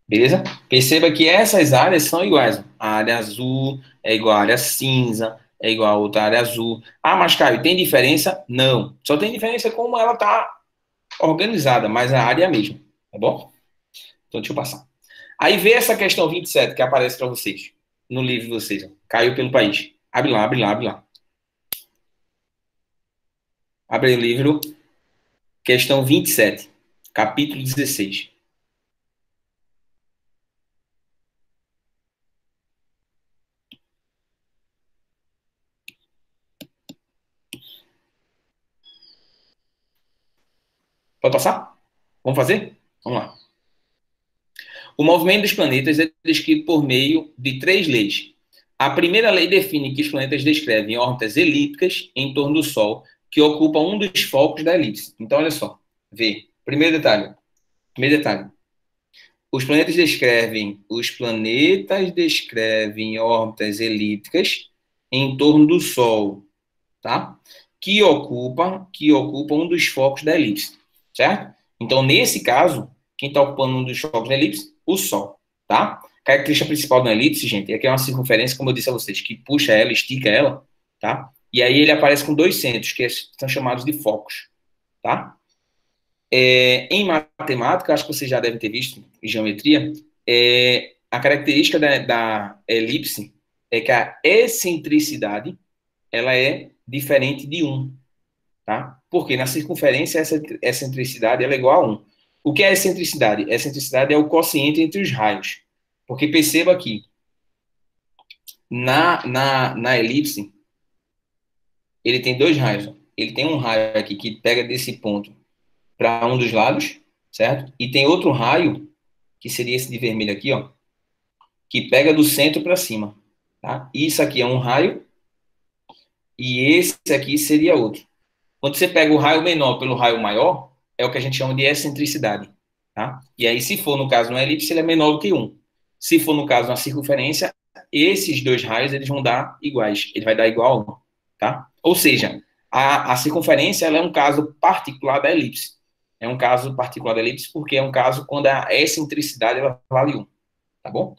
Beleza? Perceba que essas áreas são iguais. A área azul é igual à área cinza, é igual a outra área azul. Ah, mas Caio, tem diferença? Não. Só tem diferença como ela está organizada, mas a área é a mesma. Tá bom? Então, deixa eu passar. Aí vê essa questão 27 que aparece para vocês, no livro de vocês. Ó. Caiu pelo país. Abre lá, abre lá, abre lá. Abre aí o livro, questão 27, capítulo 16. Pode passar? Vamos fazer? Vamos lá. O movimento dos planetas é descrito por meio de três leis. A primeira lei define que os planetas descrevem órbitas elípticas em torno do Sol, que ocupam um dos focos da elipse. Então, olha só. Vê. Primeiro detalhe. Primeiro detalhe. Os planetas descrevem órbitas elípticas em torno do Sol, tá? Que ocupam um dos focos da elipse, certo? Então, nesse caso, quem está ocupando um dos focos da elipse? O Sol, tá? A característica principal da elipse, gente, é que é uma circunferência, como eu disse a vocês, que puxa ela, estica ela, tá? E aí ele aparece com dois centros, que são chamados de focos, tá? Em matemática, acho que vocês já devem ter visto, em geometria, a característica da elipse é que a excentricidade ela é diferente de 1, tá? Porque na circunferência essa excentricidade ela é igual a 1. O que é excentricidade? Excentricidade é o quociente entre os raios. Porque perceba aqui, na elipse, ele tem dois raios. Ó. Ele tem um raio aqui que pega desse ponto para um dos lados, certo? E tem outro raio, que seria esse de vermelho aqui, ó, que pega do centro para cima, tá? Isso aqui é um raio e esse aqui seria outro. Quando você pega o raio menor pelo raio maior, é o que a gente chama de excentricidade, tá? E aí, se for no caso uma elipse, ele é menor do que 1. Se for no caso uma circunferência, esses dois raios eles vão dar iguais. Ele vai dar igual a 1, tá? Ou seja, a circunferência ela é um caso particular da elipse. É um caso particular da elipse porque é um caso quando a excentricidade ela vale 1, tá bom?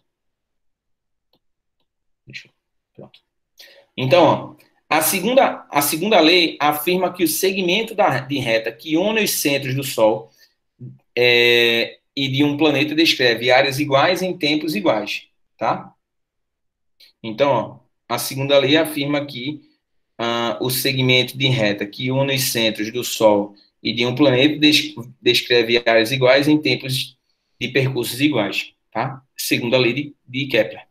Pronto. Então, ó, a segunda lei afirma que o segmento de reta que une os centros do Sol e de um planeta descreve áreas iguais em tempos iguais, tá? Então, ó, a segunda lei afirma que o segmento de reta que une os centros do Sol e de um planeta descreve áreas iguais em tempos de percursos iguais, tá? Segunda lei de Kepler.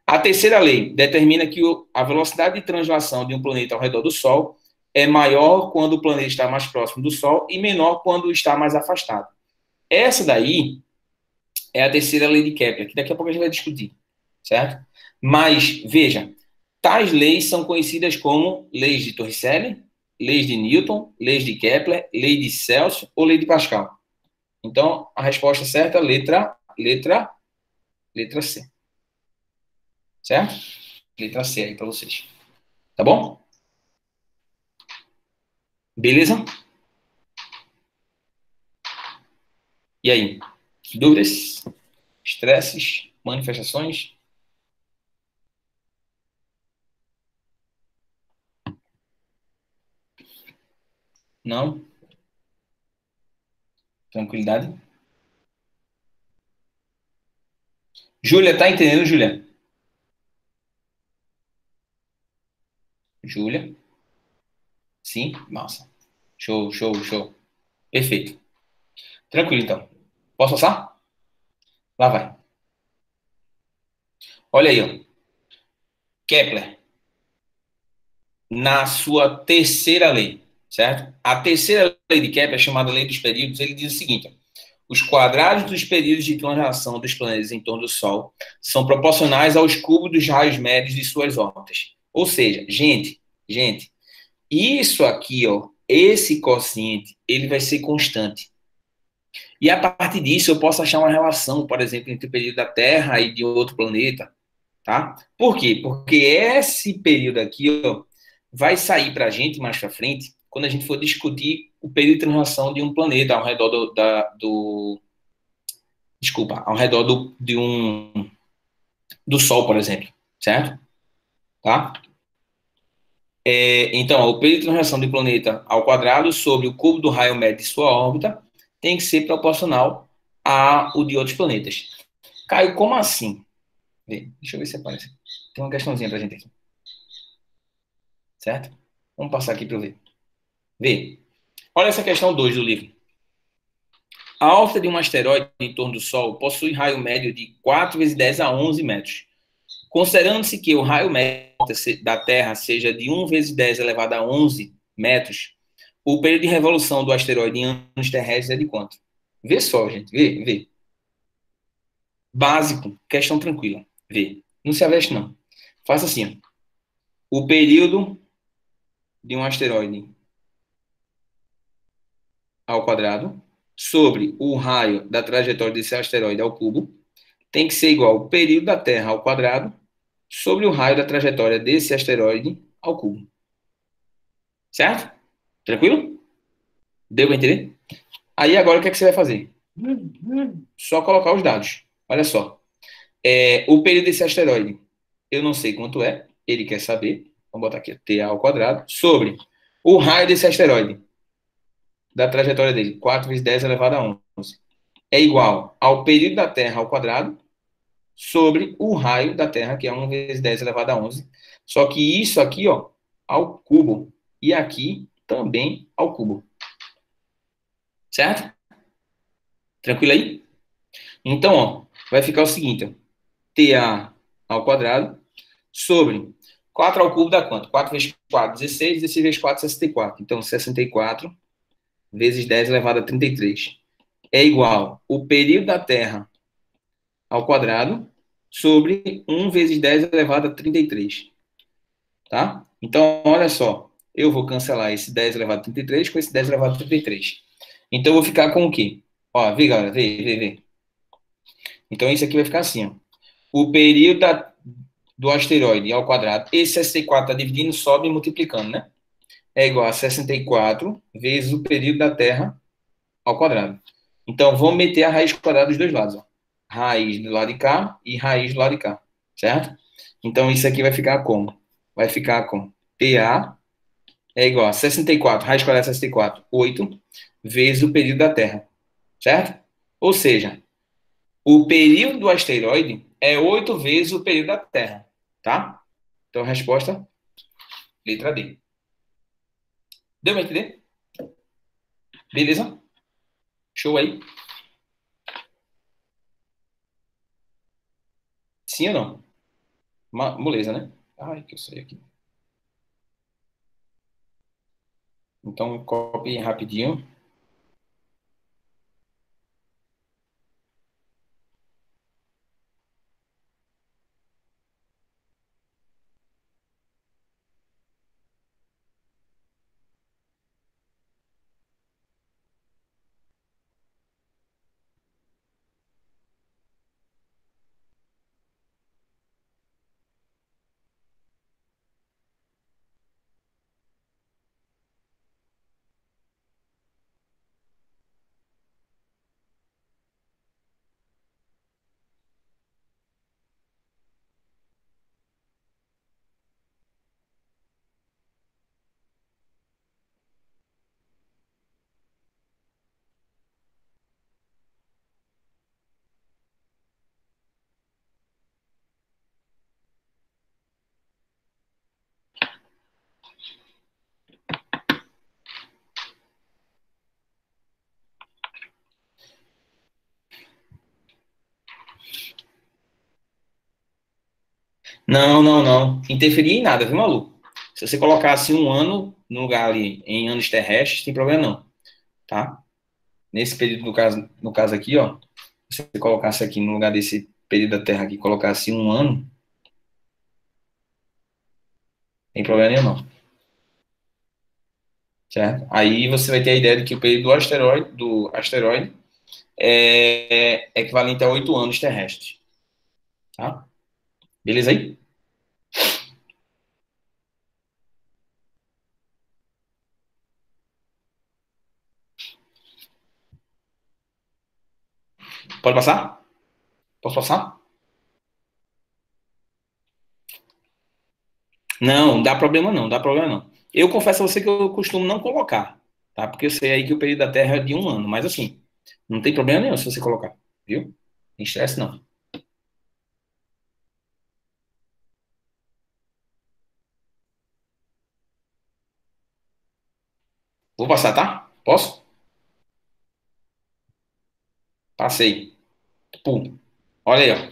A terceira lei determina que a velocidade de translação de um planeta ao redor do Sol é maior quando o planeta está mais próximo do Sol e menor quando está mais afastado. Essa daí é a terceira lei de Kepler, que daqui a pouco a gente vai discutir, certo? Mas, veja, tais leis são conhecidas como leis de Torricelli, leis de Newton, leis de Kepler, lei de Celsius ou lei de Pascal. Então, a resposta certa é letra C. Certo? Letra C aí para vocês. Tá bom? Beleza? E aí? Dúvidas? Estresses? Manifestações? Não? Tranquilidade? Júlia, tá entendendo, Júlia? Júlia? Sim? Massa. Show, show, show. Perfeito. Tranquilo, então. Posso passar? Lá vai. Olha aí, ó. Kepler, na sua terceira lei, certo? A terceira lei de Kepler, chamada lei dos períodos, ele diz o seguinte: os quadrados dos períodos de translação dos planetas em torno do Sol são proporcionais aos cubos dos raios médios de suas órbitas. Ou seja, gente, isso aqui, ó, esse quociente, ele vai ser constante. E a partir disso eu posso achar uma relação, por exemplo, entre o período da Terra e de outro planeta, tá? Por quê? Porque esse período aqui, ó, vai sair para a gente mais para frente quando a gente for discutir o período de translação de um planeta ao redor desculpa, ao redor do Sol, por exemplo, certo? Tá? Então, o período de translação do planeta ao quadrado sobre o cubo do raio médio de sua órbita tem que ser proporcional ao de outros planetas. Caio, como assim? Deixa eu ver se aparece. Tem uma questãozinha pra gente aqui, certo? Vamos passar aqui para eu ver. Vê. Olha essa questão 2 do livro. A órbita de um asteroide em torno do Sol possui raio médio de 4 vezes 10 a 11 metros. Considerando-se que o raio médio da Terra seja de 1 vezes 10 elevado a 11 metros, o período de revolução do asteroide em anos terrestres é de quanto? Vê só, gente. Vê. Básico. Questão tranquila. Vê. Não se aveste, não. Faça assim. O período de um asteroide ao quadrado sobre o raio da trajetória desse asteroide ao cubo tem que ser igual ao período da Terra ao quadrado sobre o raio da trajetória desse asteroide ao cubo. Certo? Tranquilo? Deu para entender? Aí agora o que é que você vai fazer? Só colocar os dados. Olha só. O período desse asteroide, eu não sei quanto é, ele quer saber. Vamos botar aqui, TA ao quadrado, sobre o raio desse asteroide, da trajetória dele, 4 vezes 10 elevado a 11, é igual ao período da Terra ao quadrado, sobre o raio da Terra, que é 1 vezes 10 elevado a 11. Só que isso aqui, ó, ao cubo. E aqui também ao cubo. Certo? Tranquilo aí? Então, ó, vai ficar o seguinte, ó, TA ao quadrado sobre 4 ao cubo dá quanto? 4 vezes 4, 16, 16 vezes 4, 64. Então, 64 vezes 10 elevado a 33 é igual o período da Terra ao quadrado sobre 1 vezes 10 elevado a 33. Tá? Então, olha só. Eu vou cancelar esse 10 elevado a 33 com esse 10 elevado a 33. Então, eu vou ficar com o quê? Ó, vê, galera, vê. Então, isso aqui vai ficar assim, ó. O período do asteroide ao quadrado, esse 64 está dividindo, sobe e multiplicando, né? É igual a 64 vezes o período da Terra ao quadrado. Então, vamos meter a raiz quadrada dos dois lados, ó. Raiz do lado de cá e raiz do lado de cá, certo? Então, isso aqui vai ficar como? Vai ficar com PA é igual a 64, raiz quadrada de 64, 8, vezes o período da Terra, certo? Ou seja, o período do asteroide é 8 vezes o período da Terra, tá? Então, resposta, letra D. Deu pra entender? Beleza? Show aí? Sim ou não? Moleza, né? Ai, que eu saí aqui. Então, copie rapidinho. Não, não, não. Interferir em nada, viu, maluco? Se você colocasse um ano no lugar ali em anos terrestres, tem problema não, tá? Nesse período, no caso aqui, ó, se você colocasse aqui no lugar desse período da Terra aqui, colocasse um ano, tem problema nenhum, não, certo? Aí você vai ter a ideia de que o período do asteroide é equivalente a 8 anos terrestres, tá? Beleza aí? Pode passar? Posso passar? Não, dá problema não, dá problema não. Eu confesso a você que eu costumo não colocar, tá? Porque eu sei aí que o período da Terra é de um ano, mas assim, não tem problema nenhum se você colocar, viu? Não tem estresse não. Vou passar, tá? Posso? Passei. Pum. Olha aí, ó.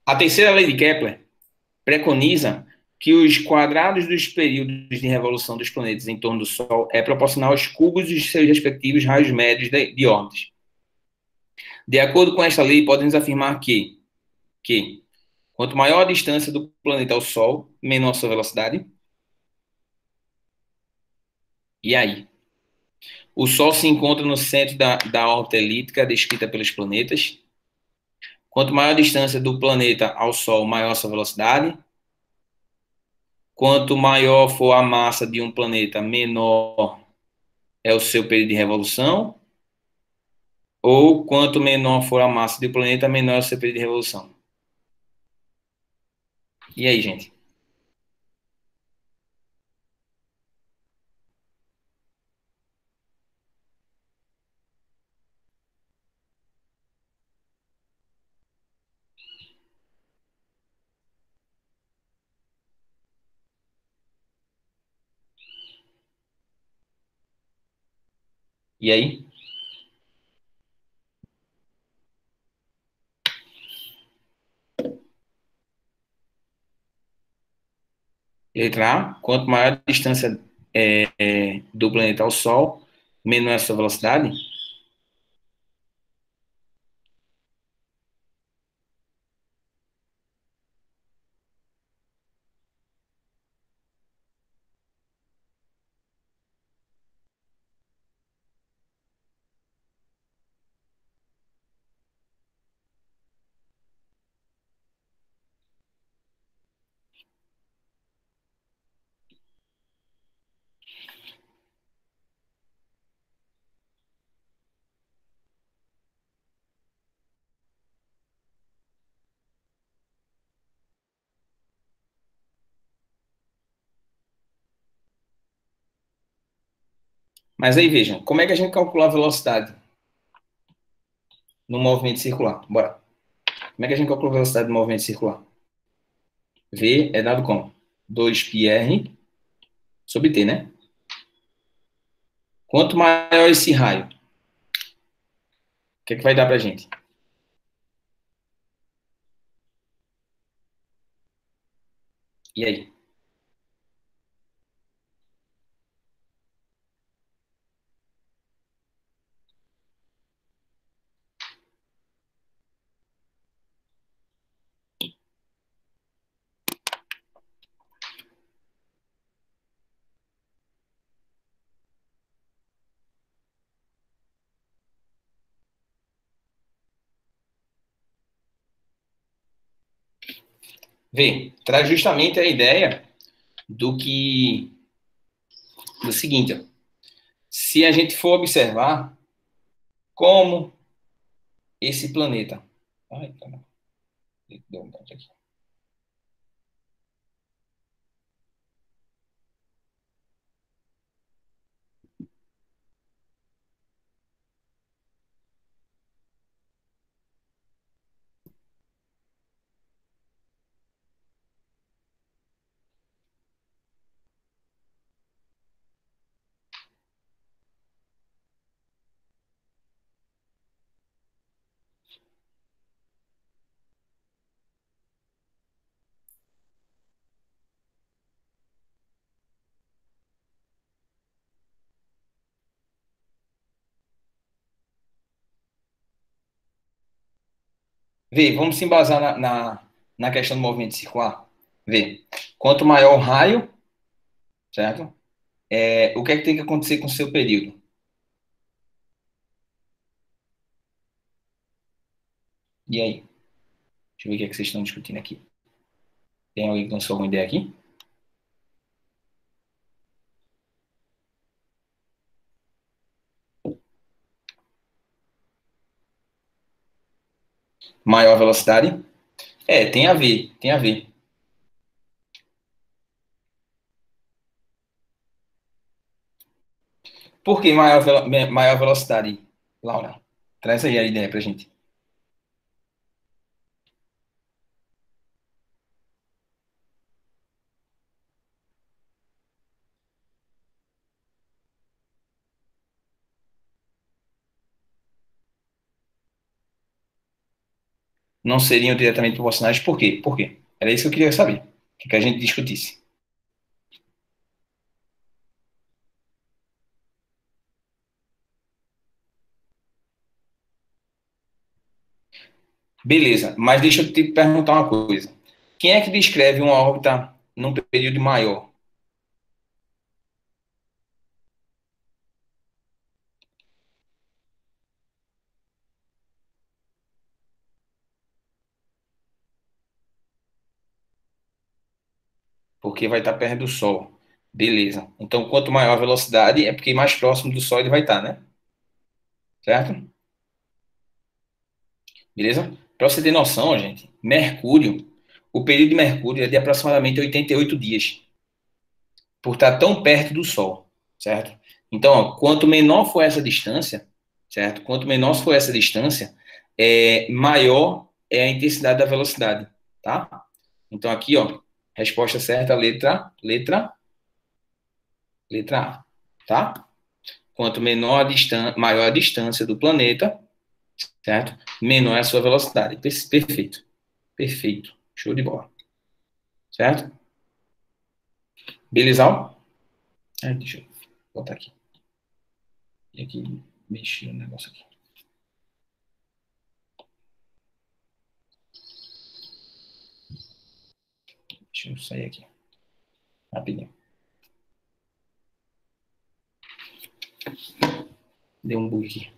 A terceira lei de Kepler preconiza que os quadrados dos períodos de revolução dos planetas em torno do Sol é proporcional aos cubos dos seus respectivos raios médios de órbitas. De acordo com esta lei, podemos afirmar que quanto maior a distância do planeta ao Sol, menor a sua velocidade. E aí? O Sol se encontra no centro da órbita elíptica descrita pelos planetas. Quanto maior a distância do planeta ao Sol, maior a sua velocidade. Quanto maior for a massa de um planeta, menor é o seu período de revolução. Ou quanto menor for a massa do planeta, menor é o seu período de revolução. E aí, gente? E aí? Letra A, quanto maior a distância do planeta ao Sol, menor é a sua velocidade. Mas aí vejam, como é que a gente calcula a velocidade no movimento circular? Bora. Como é que a gente calcula a velocidade do movimento circular? V é dado como? 2πr sobre t, né? Quanto maior esse raio, o que é que vai dar pra gente? E aí? V traz justamente a ideia do que do seguinte, ó. Se a gente for observar como esse planeta. Ai, caramba, deu um ponto aqui. Vê, vamos se embasar na questão do movimento circular. Vê, quanto maior o raio, certo? O que é que tem que acontecer com o seu período? E aí? Deixa eu ver o que é que vocês estão discutindo aqui. Tem alguém que lançou alguma ideia aqui? Maior velocidade? É, tem a ver, tem a ver. Por que maior velocidade, Laura? Traz aí a ideia pra gente. Não seriam diretamente proporcionais, por quê? Por quê? Era isso que eu queria saber. Que a gente discutisse. Beleza, mas deixa eu te perguntar uma coisa. Quem é que descreve uma órbita num período maior? Porque vai estar perto do Sol. Beleza. Então, quanto maior a velocidade, é porque mais próximo do Sol ele vai estar, né? Certo? Beleza? Para você ter noção, gente, Mercúrio, o período de Mercúrio é de aproximadamente 88 dias, por estar tão perto do Sol, certo? Então, ó, quanto menor for essa distância, certo? Quanto menor for essa distância, maior é a intensidade da velocidade, tá? Então, aqui, ó, resposta certa, letra A, tá? Quanto menor maior a distância do planeta, certo? Menor é a sua velocidade. Perfeito. Perfeito. Show de bola. Certo? Beleza? Deixa eu botar aqui. E aqui, mexer o negócio aqui. Deixa eu sair aqui. Rapidinho. Deu um bug aqui.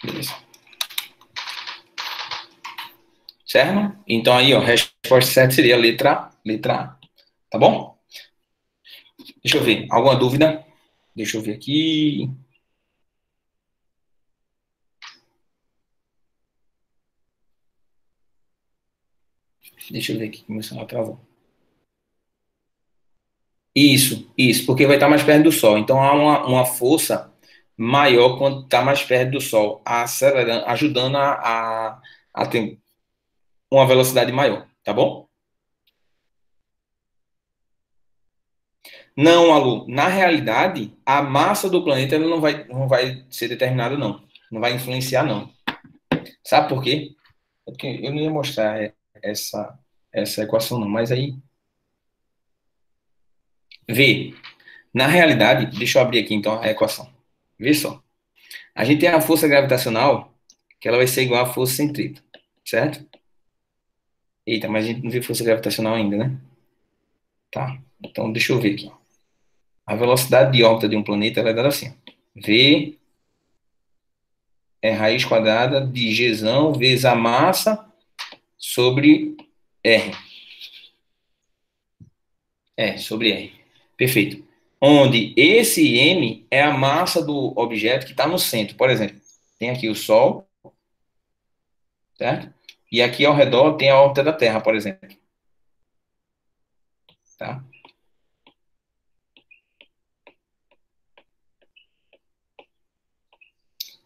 Beleza. Certo? Então aí, ó, a resposta certa seria letra A. Tá bom? Deixa eu ver. Alguma dúvida? Deixa eu ver aqui. Deixa eu ver aqui. Meu celular travou. Isso, porque vai estar mais perto do Sol. Então há uma força maior quando está mais perto do Sol, acelerando, ajudando a ter uma velocidade maior, tá bom? Não, Alu, na realidade, a massa do planeta ela não vai ser determinada, não. Não vai influenciar, não. Sabe por quê? É porque eu não ia mostrar essa equação, não, mas aí, vê. Na realidade, deixa eu abrir aqui então a equação. Vê só. A gente tem a força gravitacional, que ela vai ser igual à força centrípeta, certo? Eita, mas a gente não viu força gravitacional ainda, né? Tá. Então, deixa eu ver aqui. A velocidade de órbita de um planeta ela é dada assim. V é raiz quadrada de Gzão vezes a massa sobre R. Sobre R. Perfeito. Onde esse M é a massa do objeto que está no centro. Por exemplo, tem aqui o Sol, certo? E aqui ao redor tem a órbita da Terra, por exemplo. Tá?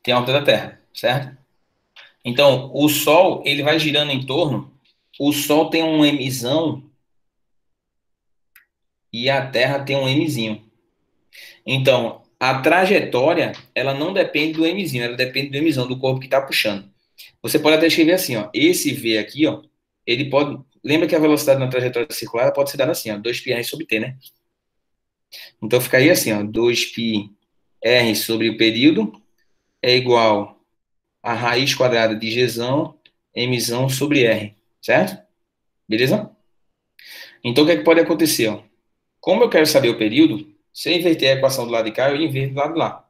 Tem a órbita da Terra, certo? Então, o Sol, ele vai girando em torno, o Sol tem um Mzão e a Terra tem um Mzinho. Então, a trajetória, ela não depende do Mzinho, ela depende do Mzão, do corpo que está puxando. Você pode até escrever assim, ó, esse V aqui, ó, ele pode, lembra que a velocidade na trajetória circular ela pode ser dada assim, ó, 2πr sobre t, né? Então ficaria assim, ó, 2π R sobre o período é igual a raiz quadrada de Gzão, Mzão sobre R, certo? Beleza? Então, o que é que pode acontecer? Ó? Como eu quero saber o período, se eu inverter a equação do lado de cá, eu inverto do lado de lá.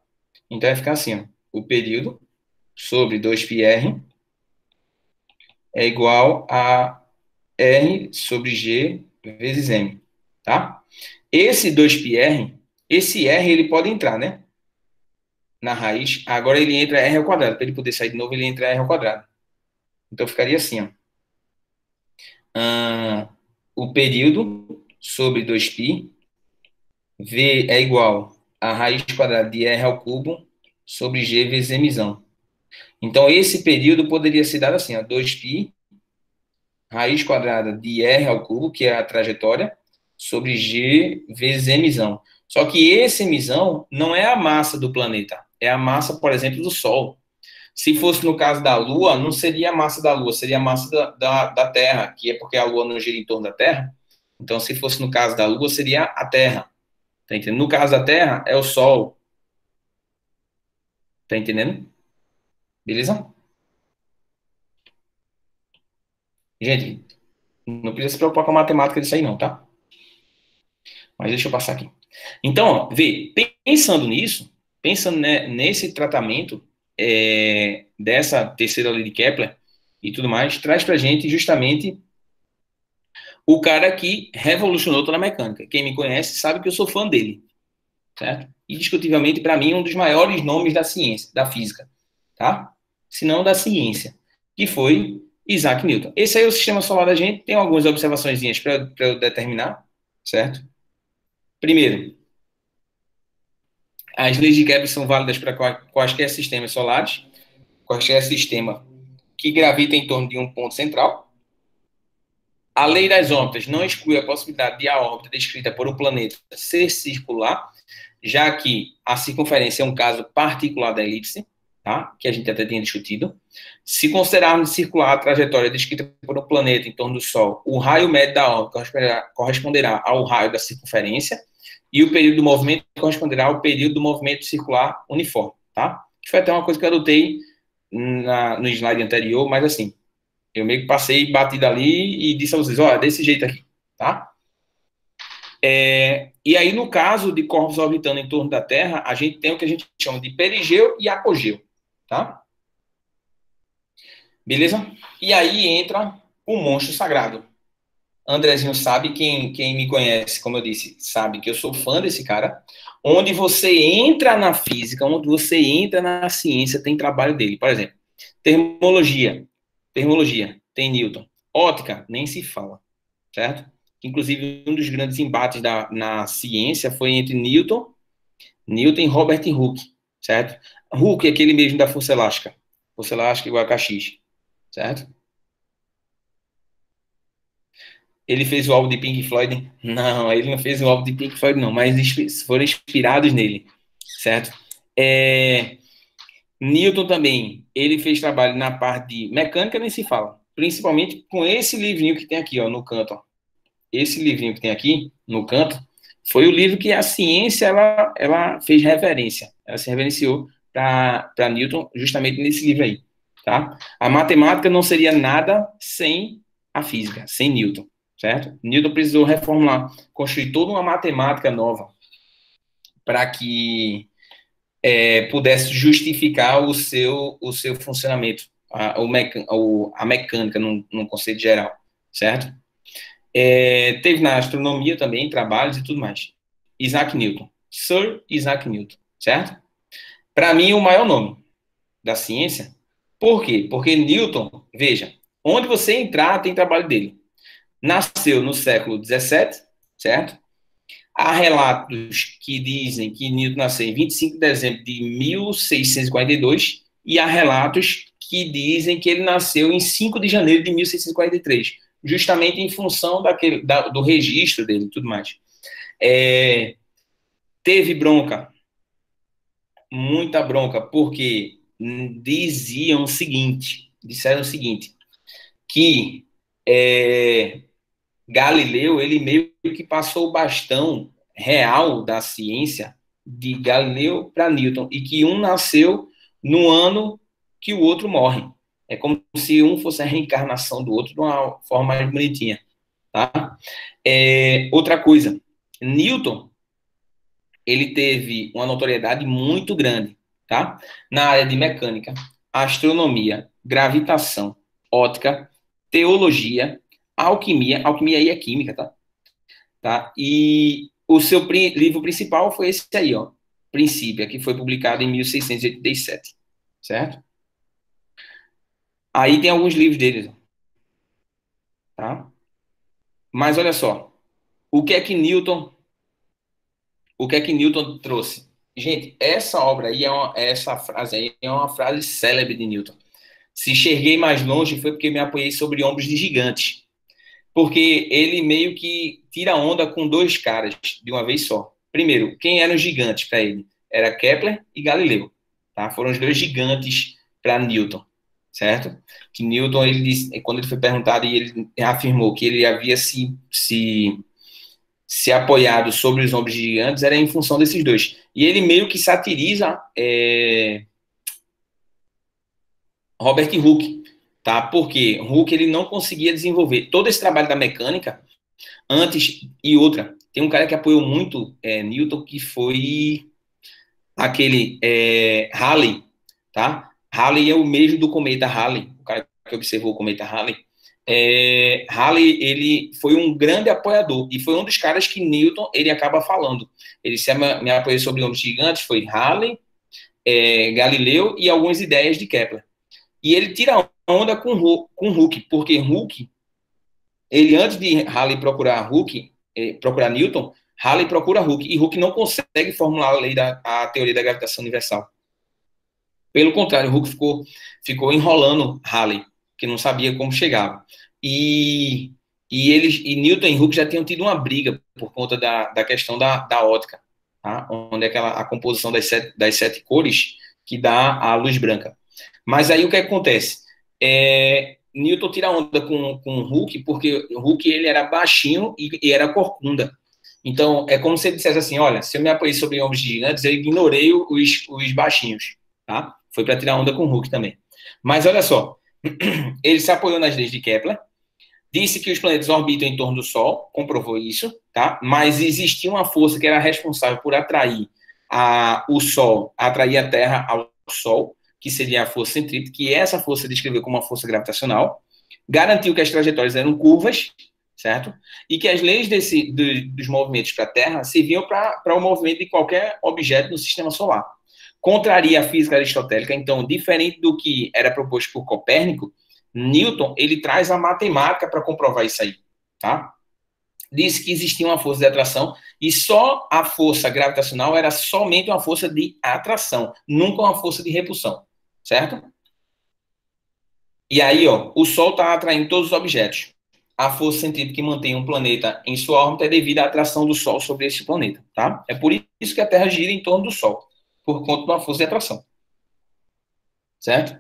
Então, vai ficar assim, ó. O período sobre 2πr é igual a R sobre G vezes M, tá? Esse 2πr, esse R, ele pode entrar, né? Na raiz. Agora ele entra R ao quadrado. Para ele poder sair de novo, ele entra R ao quadrado. Então, ficaria assim, ó. O período sobre 2π, V é igual a raiz quadrada de R ao cubo sobre G vezes Mzão. Então, esse período poderia ser dado assim, ó, 2π, raiz quadrada de R ao cubo, que é a trajetória, sobre G vezes Mzão. Só que esse Mzão não é a massa do planeta, é a massa, por exemplo, do Sol. Se fosse no caso da Lua, não seria a massa da Lua, seria a massa da Terra, que é porque a Lua não gira em torno da Terra. Então, se fosse no caso da Lua, seria a Terra. Tá entendendo? No caso da Terra, é o Sol. Tá entendendo? Beleza? Gente, não precisa se preocupar com a matemática disso aí, não, tá? Mas deixa eu passar aqui. Então, ó, vê, pensando nisso, pensando nesse tratamento dessa terceira lei de Kepler e tudo mais, traz pra gente justamente o cara que revolucionou toda a mecânica. Quem me conhece sabe que eu sou fã dele, certo? Indiscutivelmente, para mim, um dos maiores nomes da ciência, da física, tá? Se não da ciência, que foi Isaac Newton. Esse aí é o sistema solar da gente, tem algumas observaçõezinhas para eu determinar, certo? Primeiro, as leis de Kepler são válidas para quaisquer sistemas solares, qualquer sistema que gravita em torno de um ponto central. A lei das órbitas não exclui a possibilidade de a órbita descrita por um planeta ser circular, já que a circunferência é um caso particular da elipse, tá? Que a gente até tinha discutido. Se considerarmos circular a trajetória descrita por um planeta em torno do Sol, o raio médio da órbita corresponderá ao raio da circunferência e o período do movimento corresponderá ao período do movimento circular uniforme, tá? Que foi até uma coisa que eu adotei no slide anterior, mas assim, eu meio que passei, bati dali e disse a vocês, olha, desse jeito aqui, tá? E aí, no caso de corpos orbitando em torno da Terra, a gente tem o que a gente chama de perigeu e apogeu, tá? Beleza? E aí entra o monstro sagrado. Andrezinho sabe, quem me conhece, como eu disse, sabe que eu sou fã desse cara. Onde você entra na física, onde você entra na ciência, tem trabalho dele. Por exemplo, termologia, tem Newton. Ótica, nem se fala, certo? Inclusive, um dos grandes embates na ciência foi entre Newton e Robert Hooke, certo? Hooke é aquele mesmo da força elástica igual a kx, certo? Ele fez o álbum de Pink Floyd? Não, ele não fez o álbum de Pink Floyd, não, mas foram inspirados nele, certo? Newton também, ele fez trabalho na parte de mecânica, nem se fala, principalmente com esse livrinho que tem aqui, ó, no canto, ó. Esse livrinho que tem aqui, no canto, foi o livro que a ciência, ela fez reverência, ela se reverenciou para Newton justamente nesse livro aí, tá? A matemática não seria nada sem a física, sem Newton, certo? Newton precisou reformular, construir toda uma matemática nova para que pudesse justificar o seu funcionamento, a mecânica num conceito geral, certo? Teve na astronomia também trabalhos e tudo mais. Isaac Newton, Sir Isaac Newton, certo? Para mim, o maior nome da ciência. Por quê? Porque Newton, veja, onde você entrar, tem trabalho dele. Nasceu no século XVII, certo? Há relatos que dizem que Newton nasceu em 25 de dezembro de 1642 e há relatos que dizem que ele nasceu em 5 de janeiro de 1643, justamente em função do registro dele e tudo mais. Teve bronca, muita bronca, porque disseram o seguinte, que Galileu, ele meio que passou o bastão real da ciência de Galileu para Newton, e que um nasceu no ano que o outro morre. É como se um fosse a reencarnação do outro de uma forma mais bonitinha, tá? Outra coisa, Newton, ele teve uma notoriedade muito grande, tá? Na área de mecânica, astronomia, gravitação, ótica, teologia, alquimia aí é química, tá? Tá? E o seu livro principal foi esse aí, ó, Princípio, que foi publicado em 1687, certo? Aí tem alguns livros dele, tá? Mas olha só, o que é que Newton, o que é que Newton trouxe? Gente, essa obra aí essa frase aí é uma frase célebre de Newton. Se enxerguei mais longe foi porque me apoiei sobre ombros de gigantes. Porque ele meio que tira onda com dois caras de uma vez só. Primeiro, quem eram os gigantes para ele? Era Kepler e Galileu. Tá? Foram os dois gigantes para Newton, certo? Que Newton, ele disse, quando ele foi perguntado, e ele afirmou que ele havia se apoiado sobre os ombros gigantes, era em função desses dois. E ele meio que satiriza Robert Hooke, tá? Porque Hooke ele não conseguia desenvolver todo esse trabalho da mecânica antes. E outra, tem um cara que apoiou muito Newton, que foi aquele Halley, tá? Halley é o mesmo do cometa Halley, o cara que observou o cometa Halley. Halley, ele foi um grande apoiador, e foi um dos caras que Newton, ele acaba falando. Ele se me apoiou sobre homens gigantes, foi Halley, Galileu e algumas ideias de Kepler. E ele tira onda com Hooke, porque Hooke, ele antes de Halley procurar procurar Newton, Halley procura Hooke, e Hooke não consegue formular a teoria da gravitação universal. Pelo contrário, Hooke ficou enrolando Halley, que não sabia como chegava. E Newton e Hooke já tinham tido uma briga por conta da questão da ótica, tá? Onde é a composição das sete cores que dá a luz branca. Mas aí o que acontece? Newton tira onda com Hooke, porque Hooke ele era baixinho e era corcunda. Então, é como se ele dissesse assim, olha, se eu me apoiei sobre ombros gigantes, eu ignorei os baixinhos, tá? Foi para tirar onda com Hooke também. Mas olha só, ele se apoiou nas leis de Kepler, disse que os planetas orbitam em torno do Sol, comprovou isso, tá? Mas existia uma força que era responsável por atrair o Sol, atrair a Terra ao Sol, que seria a força centrípeta, que essa força descreveu como uma força gravitacional, garantiu que as trajetórias eram curvas, certo? E que as leis dos movimentos para a Terra serviam para o movimento de qualquer objeto no sistema solar. Contraria a física aristotélica, então, diferente do que era proposto por Copérnico, Newton, ele traz a matemática para comprovar isso aí, tá? Diz que existia uma força de atração e só a força gravitacional era somente uma força de atração, nunca uma força de repulsão, certo? E aí, ó, o Sol está atraindo todos os objetos. A força centrípeta que mantém um planeta em sua órbita é devido à atração do Sol sobre esse planeta, tá? É por isso que a Terra gira em torno do Sol, por conta de uma força de atração, certo?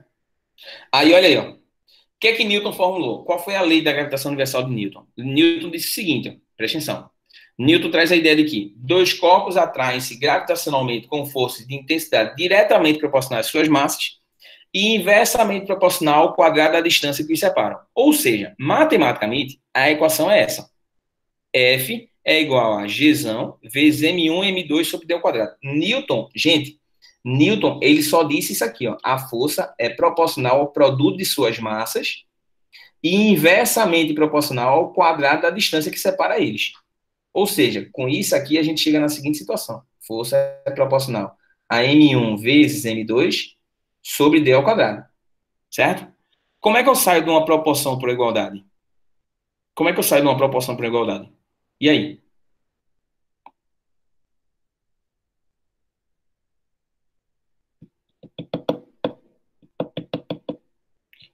Aí, olha aí, ó. O que é que Newton formulou? Qual foi a lei da gravitação universal de Newton? Newton disse o seguinte, ó, presta atenção. Newton traz a ideia de que dois corpos atraem-se gravitacionalmente com forças de intensidade diretamente proporcionais às suas massas e inversamente proporcional ao quadrado da distância que os separam. Ou seja, matematicamente, a equação é essa. F é igual a Gzão vezes M1 M2 sobre D ao quadrado. Newton, ele só disse isso aqui, ó. A força é proporcional ao produto de suas massas e inversamente proporcional ao quadrado da distância que separa eles. Ou seja, com isso aqui a gente chega na seguinte situação. Força é proporcional a M1 vezes M2 sobre D ao quadrado. Certo? Como é que eu saio de uma proporção por igualdade? Como é que eu saio de uma proporção por igualdade? E aí?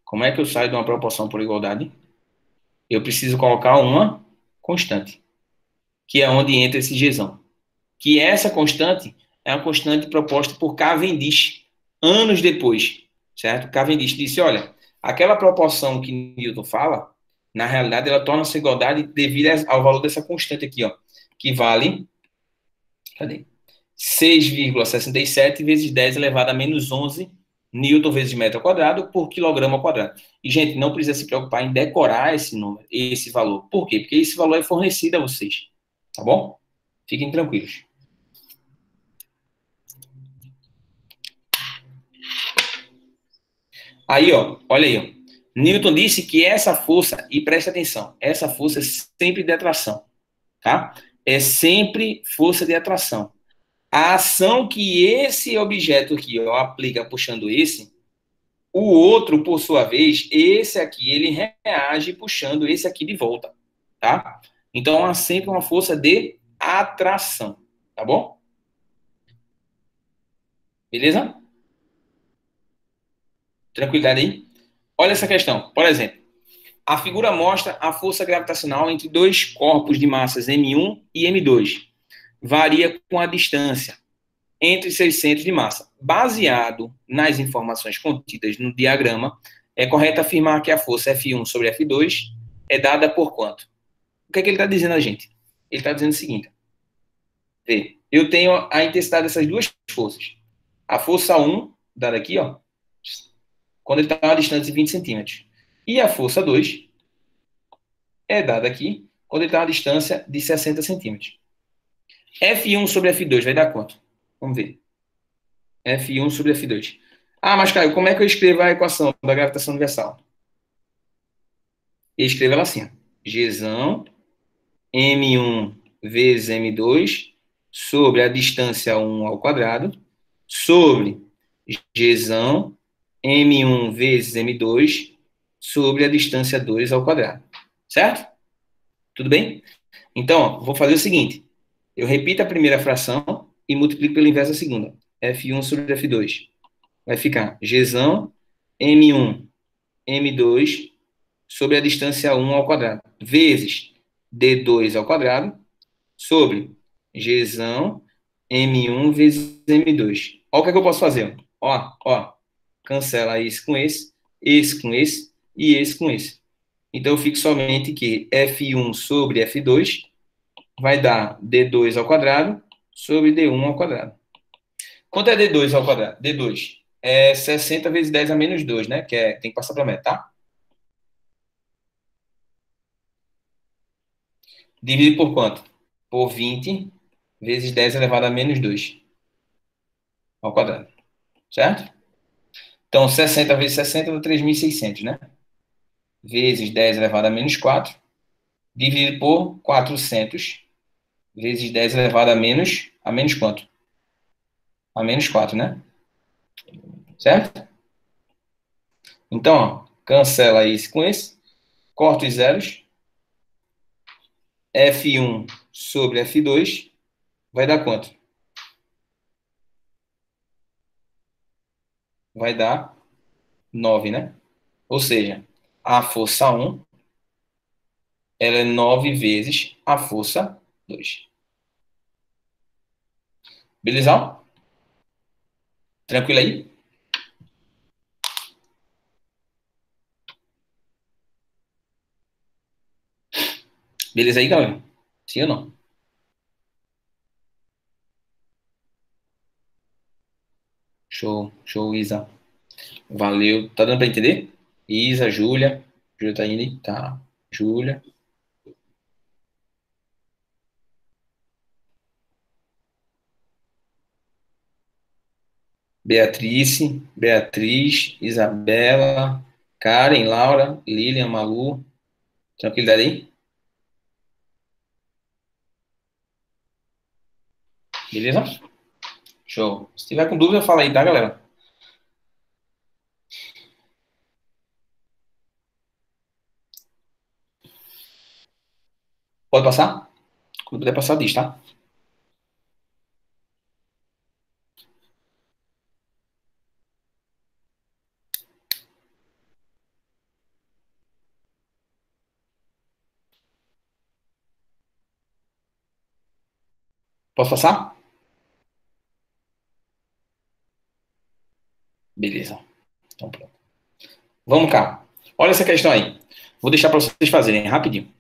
Como é que eu saio de uma proporção por igualdade? Eu preciso colocar uma constante, que é onde entra esse Gzão. Que essa constante é a constante proposta por Cavendish, anos depois, certo? Cavendish disse, olha, aquela proporção que Newton fala, na realidade, ela torna-se igualdade devido ao valor dessa constante aqui, ó, que vale, cadê? 6,67 vezes 10 elevado a menos 11 newton vezes metro ao quadrado por quilograma ao quadrado. E, gente, não precisa se preocupar em decorar esse número, esse valor. Por quê? Porque esse valor é fornecido a vocês. Tá bom? Fiquem tranquilos. Aí, ó, olha aí, ó. Newton disse que essa força, e presta atenção, essa força é sempre de atração, tá? É sempre força de atração. A ação que esse objeto aqui, ó, aplica puxando esse, o outro, por sua vez, esse aqui, ele reage puxando esse aqui de volta, tá? Então, há sempre uma força de atração, tá bom? Beleza? Tranquilidade aí? Olha essa questão. Por exemplo, a figura mostra a força gravitacional entre dois corpos de massas M1 e M2. Varia com a distância entre seus centros de massa. Baseado nas informações contidas no diagrama, é correto afirmar que a força F1 sobre F2 é dada por quanto? O que é que ele está dizendo a gente? Ele está dizendo o seguinte: vê, eu tenho a intensidade dessas duas forças. A força 1, dada aqui, ó, quando ele está a uma distância de 20 centímetros. E a força 2 é dada aqui quando ele está a uma distância de 60 centímetros. F1 sobre F2 vai dar quanto? Vamos ver. F1 sobre F2. Ah, mas Caio, como é que eu escrevo a equação da gravitação universal? Eu escrevo ela assim, ó. Gzão M1 vezes M2 sobre a distância 1 ao quadrado sobre Gzão M1 vezes M2 sobre a distância 2 ao quadrado. Certo? Tudo bem? Então, ó, vou fazer o seguinte. Eu repito a primeira fração e multiplico pelo inverso da segunda. F1 sobre F2. Vai ficar Gzão M1 M2 sobre a distância 1 ao quadrado, vezes D2 ao quadrado, sobre Gzão M1 vezes M2. Olha o que é que eu posso fazer. Ó, cancela esse com esse e esse com esse. Então, eu fico somente que F1 sobre F2 vai dar D2 ao quadrado sobre D1 ao quadrado. Quanto é D2 ao quadrado? D2 é 60 vezes 10 a menos 2, né? Tem que passar para metade, tá? Dividido por quanto? Por 20 vezes 10 elevado a menos 2 ao quadrado. Certo? Então, 60 vezes 60 dá 3.600, né? Vezes 10 elevado a menos 4, dividido por 400, vezes 10 elevado a menos quanto? A menos 4, né? Certo? Então, ó, cancela esse com esse, corta os zeros, F1 sobre F2 vai dar quanto? Vai dar 9, né? Ou seja, a força 1 ela é 9 vezes a força 2. Beleza? Tranquilo aí? Beleza aí, galera? Sim ou não? Show, show, Isa. Valeu. Tá dando pra entender? Isa, Júlia. Júlia tá indo aí? Tá. Júlia. Beatriz, Isabela, Karen, Laura, Lilian, Malu. Tranquilidade aí? Beleza? Show. Se tiver com dúvida, fala aí, tá, galera? Pode passar? Quando puder passar, diz, tá? Posso passar? Beleza. Então, pronto. Vamos cá. Olha essa questão aí. Vou deixar para vocês fazerem rapidinho.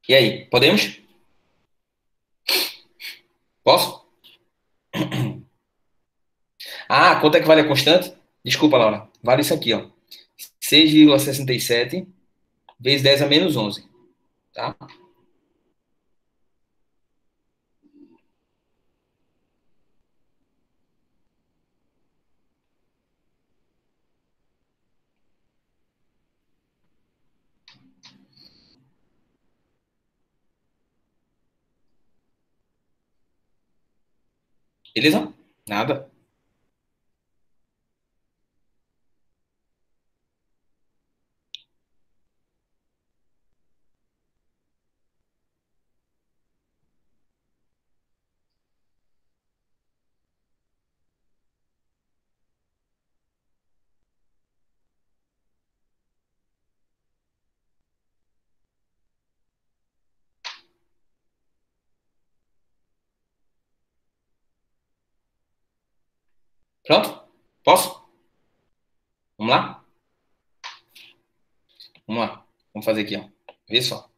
E aí, podemos? Posso? Ah, quanto é que vale a constante? Desculpa, Laura. Vale isso aqui, ó. 6,67 vezes 10 a menos 11, tá? Beleza? Nada. Pronto? Posso? Vamos lá? Vamos lá. Vamos fazer aqui, ó. Vê só.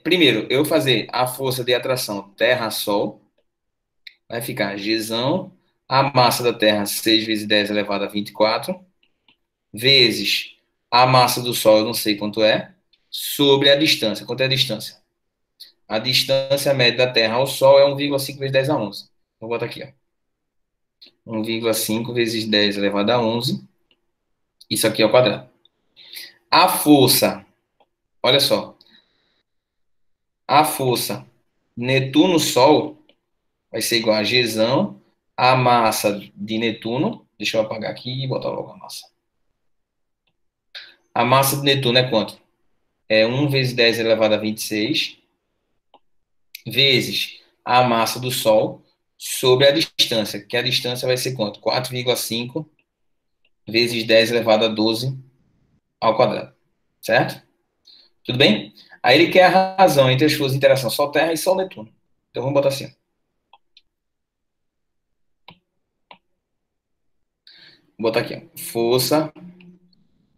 Primeiro, eu vou fazer a força de atração Terra-Sol. Vai ficar Gzão, a massa da Terra, 6 vezes 10 elevado a 24, vezes a massa do Sol, eu não sei quanto é, sobre a distância. Quanto é a distância? A distância média da Terra ao Sol é 1,5 vezes 10 a 11. Vou botar aqui, ó. 1,5 vezes 10 elevado a 11. Isso aqui é o quadrado. A força, olha só, a força Netuno-Sol vai ser igual a Gzão, a massa de Netuno. Deixa eu apagar aqui e botar logo a massa. A massa de Netuno é quanto? É 1 vezes 10 elevado a 26, vezes a massa do Sol sobre a distância, que a distância vai ser quanto? 4,5 vezes 10 elevado a 12 ao quadrado. Certo? Tudo bem? Aí ele quer a razão entre as suas interações Sol Terra e Sol Netuno. Então vamos botar assim. Vou botar aqui, ó. Força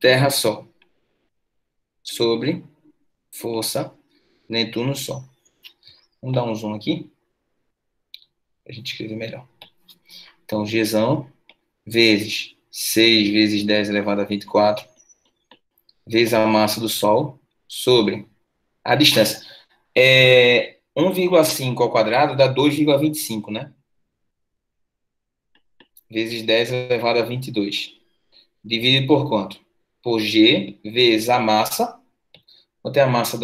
Terra-Sol sobre força Netuno-Sol. Vamos dar um zoom aqui, para a gente escrever melhor. Então, Gzão vezes 6 vezes 10 elevado a 24, vezes a massa do Sol sobre a distância. 1,5 ao quadrado dá 2,25, né? Vezes 10 elevado a 22. Dividido por quanto? Por G vezes a massa. Quanto é a massa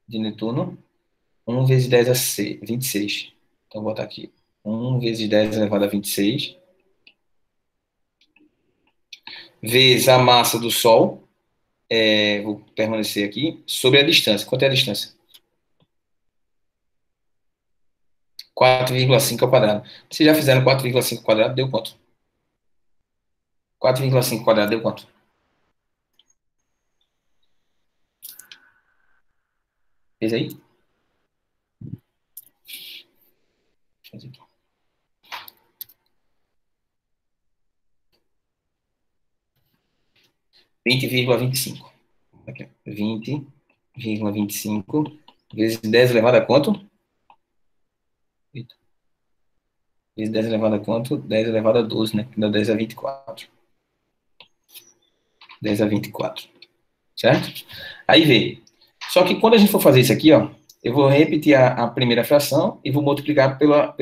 de Netuno? 1 vezes 10 a 26. Então, vou botar aqui. 1 vezes 10 elevado a 26. Vezes a massa do Sol. Vou permanecer aqui. Sobre a distância. Quanto é a distância? 4,5 ao quadrado. Vocês já fizeram 4,5 ao quadrado? Deu quanto? 4,5 ao quadrado deu quanto? Fez aí? Deixa eu fazer aqui. 20,25. Aqui, 20,25 vezes 10 elevado a quanto? Eita. Vezes 10 elevado a quanto? 10 elevado a 12, né? Que dá 10 a 24. 10 a 24. Certo? Aí vê. Só que quando a gente for fazer isso aqui, ó, eu vou repetir a primeira fração e vou multiplicar pela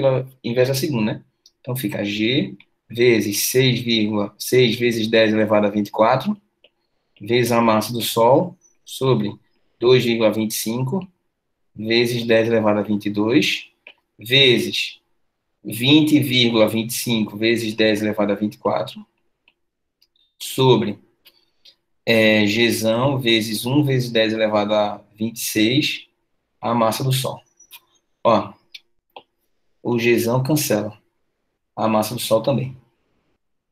inversa da segunda, né? Então fica G vezes 6,6 vezes 10 elevado a 24, vezes a massa do Sol sobre 2,25 vezes 10 elevado a 22, vezes 20,25 vezes 10 elevado a 24, sobre Gzão vezes 1 vezes 10 elevado a 26, a massa do Sol. Ó, o Gzão cancela, a massa do Sol também.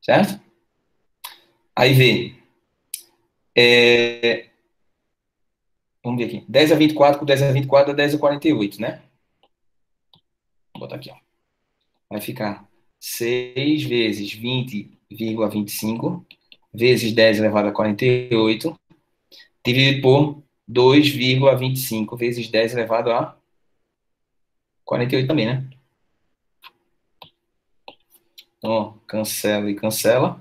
Certo? Aí vê, vamos ver aqui, 10 a 24 com 10 a 24 dá 10 a 48, né? Vou botar aqui, ó. Vai ficar 6 vezes 20,25 vezes 10 elevado a 48, dividido por 2,25 vezes 10 elevado a 48 também, né? Então, cancela e cancela.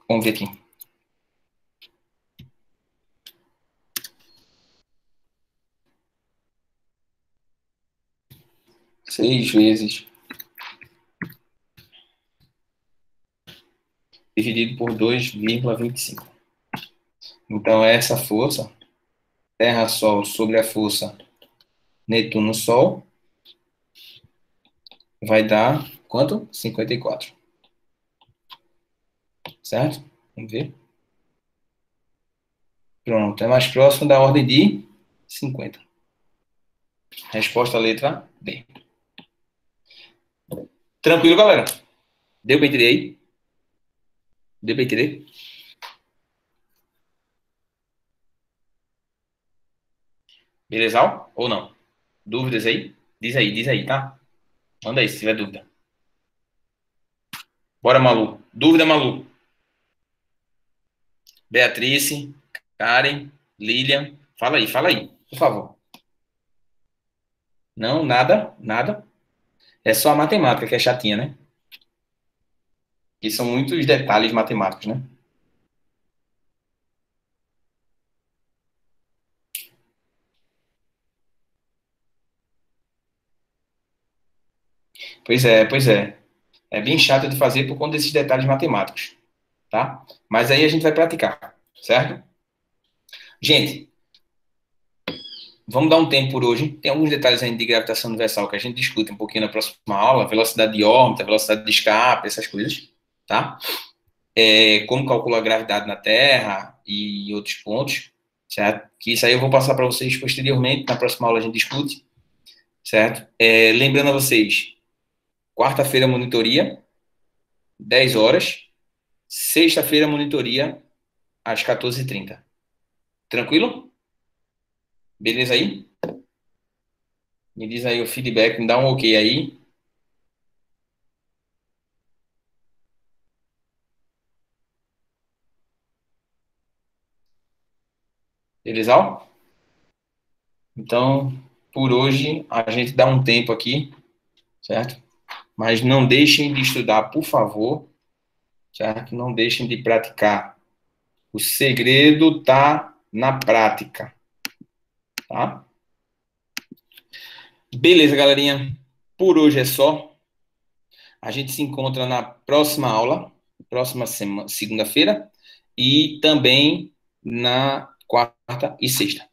Vamos ver aqui. 6 vezes dividido por 2,25. Então, essa força, Terra-Sol sobre a força Netuno-Sol, vai dar quanto? 54. Certo? Vamos ver. Pronto, é mais próximo da ordem de 50. Resposta letra D. Tranquilo, galera? Deu para entender aí? Deu para entender? Beleza? Ou não? Dúvidas aí? Diz aí, tá? Manda aí se tiver dúvida. Bora, Malu. Dúvida, Malu. Beatrice, Karen, Lilian. Fala aí, por favor. Não, nada, nada. É só a matemática que é chatinha, né? Que são muitos detalhes matemáticos, né? Pois é, pois é. É bem chato de fazer por conta desses detalhes matemáticos, tá? Mas aí a gente vai praticar, certo? Gente, vamos dar um tempo por hoje. Tem alguns detalhes ainda de gravitação universal que a gente discute um pouquinho na próxima aula, velocidade de órbita, velocidade de escape, essas coisas, tá? Como calcular a gravidade na Terra e outros pontos, certo? Que isso aí eu vou passar para vocês posteriormente, na próxima aula a gente discute, certo? Lembrando a vocês, quarta-feira monitoria, 10 horas, sexta-feira monitoria, às 14h30. Tranquilo? Beleza aí? Me diz aí o feedback, me dá um ok aí. Beleza? Então, por hoje, a gente dá um tempo aqui, certo? Mas não deixem de estudar, por favor, certo? Não deixem de praticar. O segredo tá na prática, tá? Beleza, galerinha. Por hoje é só. A gente se encontra na próxima aula, próxima semana, segunda-feira, e também na quarta e sexta.